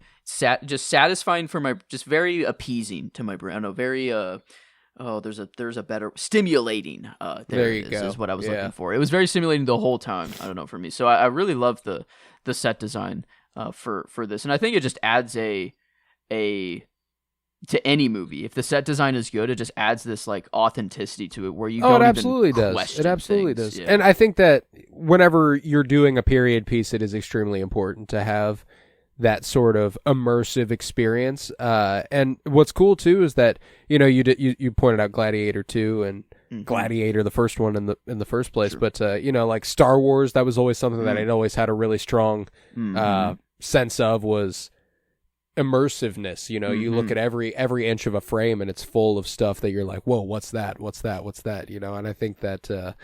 Just satisfying for my, just very appeasing to my brain. I don't know, very, there's a better stimulating. There you go. Is what I was looking for. It was very stimulating the whole time. I don't know, for me. So I really love the set design for this, and I think it just adds to any movie. If the set design is good, it just adds this like authenticity to it, where you don't absolutely even does. question It absolutely things. does. Yeah. And I think that whenever you're doing a period piece, it is extremely important to have that sort of immersive experience. And what's cool too is that you pointed out Gladiator 2 and Gladiator, the first one in the first place. Sure. But like Star Wars, that was always something that I'd always had a really strong sense of, was immersiveness. You look at every inch of a frame and it's full of stuff that you're like, whoa, what's that? And I think that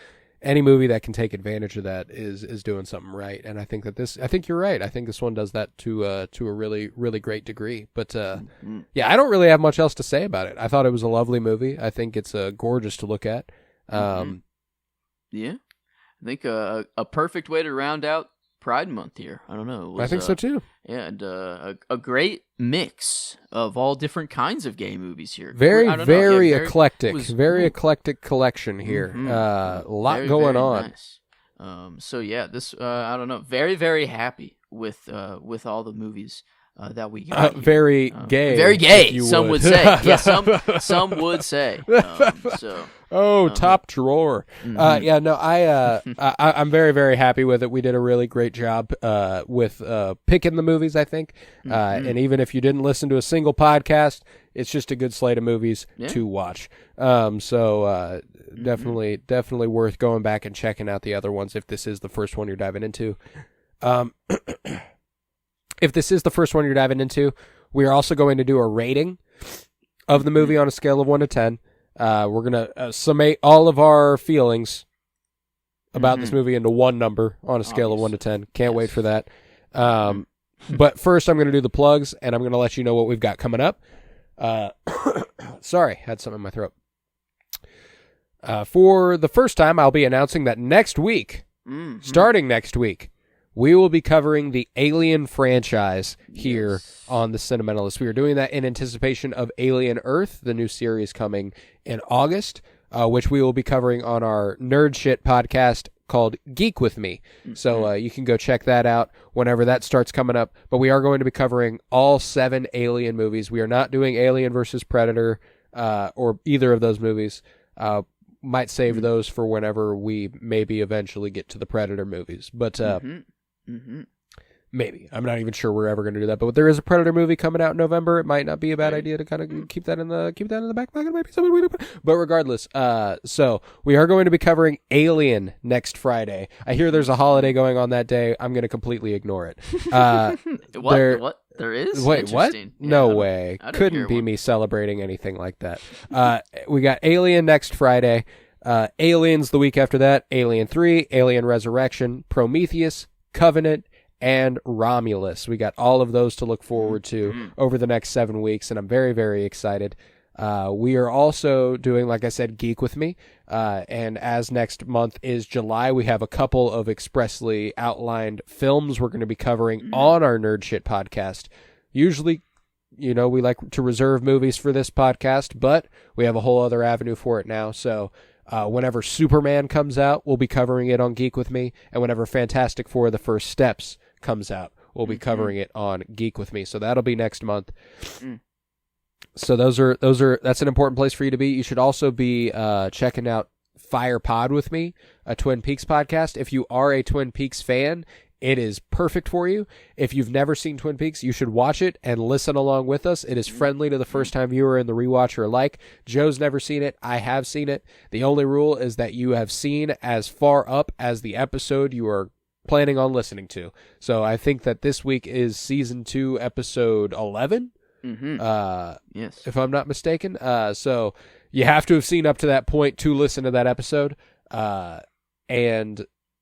any movie that can take advantage of that is doing something right. And I think you're right. I think this one does that to a really, really great degree. But I don't really have much else to say about it. I thought it was a lovely movie. I think it's gorgeous to look at. Yeah, I think a perfect way to round out Pride Month here. I don't know. I think so too. Yeah, and a great mix of all different kinds of gay movies here. Very eclectic. Very eclectic collection here. A lot going on. Nice. So yeah, this I don't know. Very, very happy with all the movies that we got. Very gay. Very gay. Some would say. Yeah, some would say. Top drawer. I'm very, very happy with it. We did a really great job with picking the movies, I think. And even if you didn't listen to a single podcast, it's just a good slate of movies to watch. Definitely worth going back and checking out the other ones if this is the first one you're diving into. If this is the first one you're diving into, we are also going to do a rating of the movie on a scale of 1 to 10. We're going to summate all of our feelings about this movie into one number on a scale of 1 to 10. Can't wait for that. But first, I'm going to do the plugs, and I'm going to let you know what we've got coming up. Sorry, had something in my throat. For the first time, I'll be announcing that next week, starting next week, we will be covering the Alien franchise here on the Sentimentalist. We are doing that in anticipation of Alien Earth, the new series coming in August, which we will be covering on our Nerd Shit podcast called Geek With Me. So you can go check that out whenever that starts coming up. But we are going to be covering all 7 Alien movies. We are not doing Alien versus Predator or either of those movies. Might save those for whenever we maybe eventually get to the Predator movies. But maybe. I'm not even sure we're ever going to do that. But there is a Predator movie coming out in November. It might not be a bad idea to kind of keep that in the back pocket. Maybe something we do. But regardless, so we are going to be covering Alien next Friday. I hear there's a holiday going on that day. I'm going to completely ignore it. What? There is? Wait, what? No way. Couldn't be me celebrating anything like that. We got Alien next Friday. Aliens the week after that. Alien 3, Alien Resurrection, Prometheus, Covenant, and Romulus. We got all of those to look forward to over the next 7 weeks, and I'm very, very excited. We are also doing, like I said, Geek With Me, and as next month is July, we have a couple of expressly outlined films we're going to be covering on our Nerd Shit podcast. Usually, we like to reserve movies for this podcast, but we have a whole other avenue for it now, so Whenever Superman comes out, we'll be covering it on Geek With Me. And whenever Fantastic Four: The First Steps comes out, we'll be covering it on Geek With Me. So that'll be next month. So that's an important place for you to be. You should also be checking out Fire Pod with me, a Twin Peaks podcast. If you are a Twin Peaks fan, it is perfect for you. If you've never seen Twin Peaks, you should watch it and listen along with us. It is friendly to the first-time viewer and the rewatcher alike. Joe's never seen it. I have seen it. The only rule is that you have seen as far up as the episode you are planning on listening to. So I think that this week is Season 2, Episode 11. Yes. If I'm not mistaken. So you have to have seen up to that point to listen to that episode.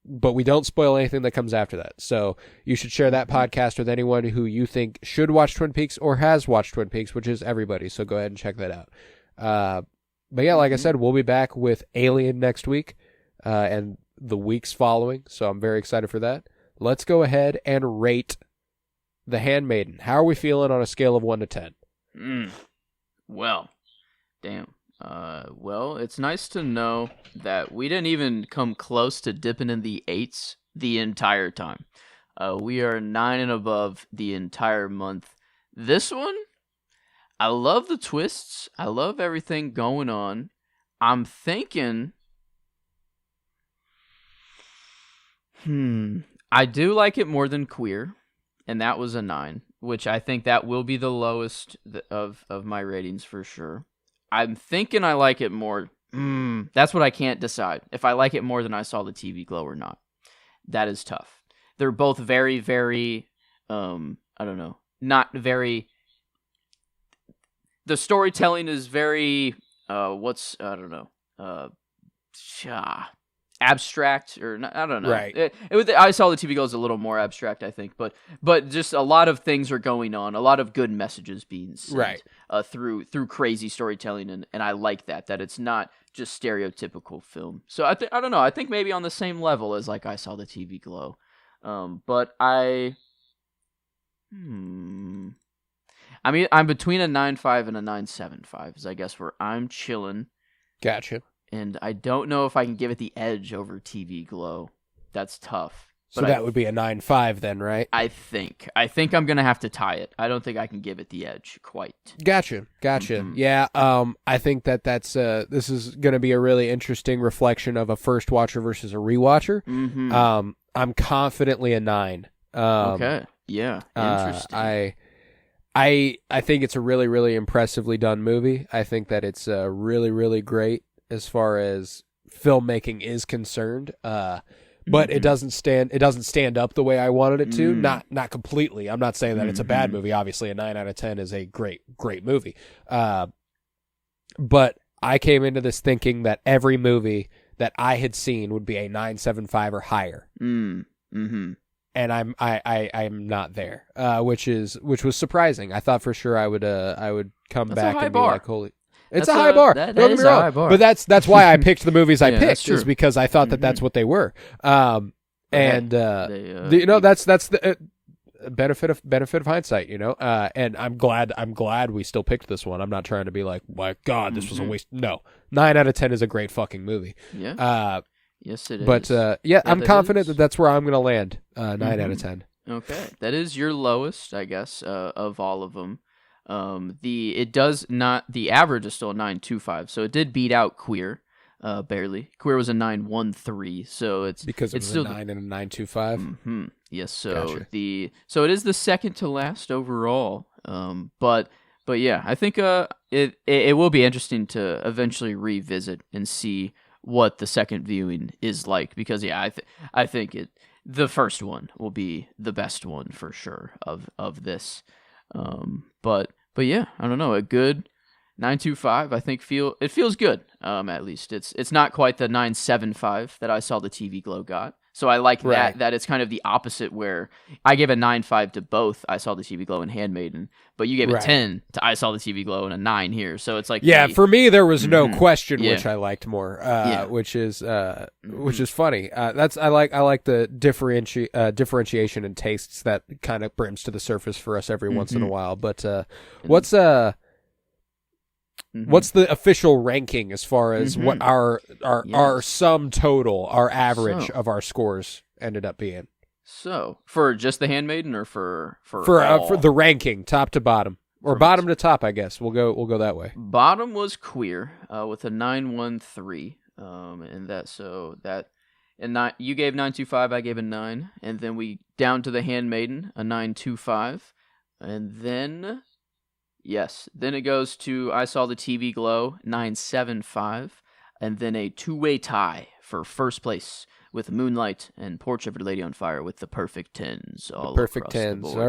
But we don't spoil anything that comes after that. So you should share that podcast with anyone who you think should watch Twin Peaks or has watched Twin Peaks, which is everybody. So go ahead and check that out. But yeah, like I said, we'll be back with Alien next week and the weeks following. So I'm very excited for that. Let's go ahead and rate The Handmaiden. How are we feeling on a scale of 1 to 10? Well, damn. Well, it's nice to know that we didn't even come close to dipping in the 8s the entire time. We are 9 and above the entire month. This one, I love the twists. I love everything going on. I'm thinking, I do like it more than Queer, and that was a 9, which I think that will be the lowest of my ratings for sure. I'm thinking I like it more. That's what I can't decide. If I like it more than I Saw the TV Glow or not. That is tough. They're both very, very, I don't know, not very, the storytelling is very, abstract or not, I don't know. Right. I Saw the TV Glow is a little more abstract, I think, but just a lot of things are going on, a lot of good messages being sent through crazy storytelling, and I like that it's not just stereotypical film. So I don't know. I think maybe on the same level as like I Saw the TV Glow, but I mean, I'm between a 9.5 and a 9.75 is I guess where I'm chilling. Gotcha. And I don't know if I can give it the edge over TV Glow. That's tough. So that would be a 9.5 then, right? I think I'm going to have to tie it. I don't think I can give it the edge quite. Gotcha. Yeah, I think that's this is going to be a really interesting reflection of a first watcher versus a rewatcher. I'm confidently a 9. Okay. Yeah. Interesting. I think it's a really, really impressively done movie. I think that it's really, really great as far as filmmaking is concerned. But it doesn't stand up the way I wanted it to. Not completely. I'm not saying that it's a bad movie. Obviously, a 9 out of 10 is a great movie. But I came into this thinking that every movie that I had seen would be a 9.75 or higher. And I'm not there, which was surprising. I thought for sure I would come back and be like, holy. It's a high bar. Don't get me wrong. But that's why I picked the movies I picked, is because I thought that's what they were. That's the benefit of hindsight, And I'm glad we still picked this one. I'm not trying to be like, my God, this was a waste. No, 9 out of 10 is a great fucking movie. Yeah. Yes, it is. But I'm confident that that's where I'm going to land. 9 out of 10. Okay, that is your lowest, I guess, of all of them. The average is still a 9.25, so it did beat out Queer, barely. Queer was a 9.13, so it's because it's still a 9 and a 9.25. Yes, so gotcha. So it is the second to last overall. But yeah, I think it will be interesting to eventually revisit and see what the second viewing is like, because I think the first one will be the best one for sure of this. But yeah, I don't know, a good 9.25 I think it feels good. At least it's not quite the 9.75 that I Saw the TV Glow got. So I like that it's kind of the opposite, where I gave a 9.5 to both I Saw the TV Glow and Handmaiden, but you gave a 10 to I Saw the TV Glow and a 9 here. So it's like, for me there was no question which I liked more, which is funny. I like the differentiation in tastes that kind of brims to the surface for us every once in a while. But What's the official ranking as far as what our sum total, our average of our scores ended up being? So, for just the Handmaiden, or for the ranking, top to bottom, or bottom to top, I guess we'll go that way. Bottom was Queer with a 913, you gave 925, I gave a 9, and then we down to the Handmaiden, a 925, and then it goes to I Saw the TV Glow, 975, and then a two-way tie for first place with Moonlight and Portrait of a Lady on Fire with the perfect 10s. All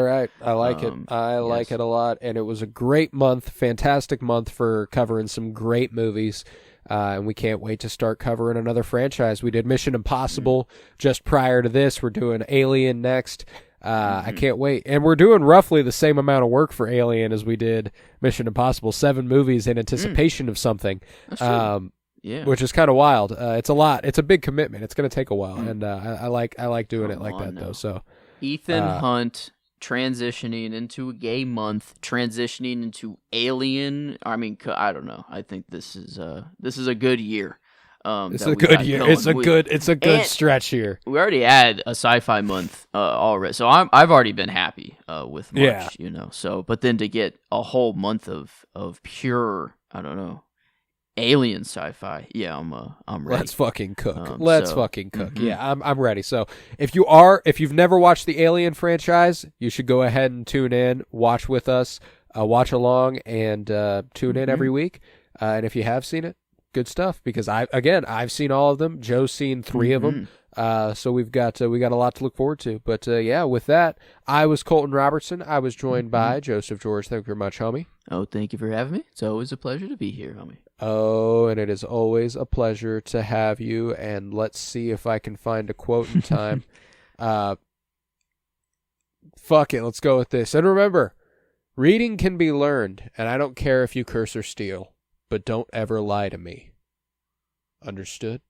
right. I like it. I like it a lot. And it was a great month, fantastic month for covering some great movies. And we can't wait to start covering another franchise. We did Mission Impossible just prior to this. We're doing Alien next. I can't wait. And we're doing roughly the same amount of work for Alien as we did Mission Impossible. 7 movies in anticipation of something. That's true. Which is kind of wild. It's a lot. It's a big commitment. It's going to take a while, and I like doing it like that though. So Ethan Hunt transitioning into a gay month, transitioning into Alien. I mean, I don't know. I think this is a good year. It's a good year. It's a good stretch here. We already had a sci-fi month already, so I've already been happy with March. So but then to get a whole month of pure, I don't know, alien sci-fi. Yeah, I'm ready. Let's fucking cook. Yeah, I'm ready. So if you've never watched the Alien franchise, you should go ahead and tune in, watch with us, watch along, and tune in every week. And if you have seen it, good stuff. Because I've seen all of them. Joe's seen 3 of them. So we got a lot to look forward to. But with that, I was Colton Robertson. I was joined by Joseph George. Thank you very much, homie. Oh, thank you for having me. It's always a pleasure to be here, homie. Oh, and it is always a pleasure to have you. And let's see if I can find a quote in time. Fuck it, let's go with this. And remember, reading can be learned, and I don't care if you curse or steal, but don't ever lie to me. Understood?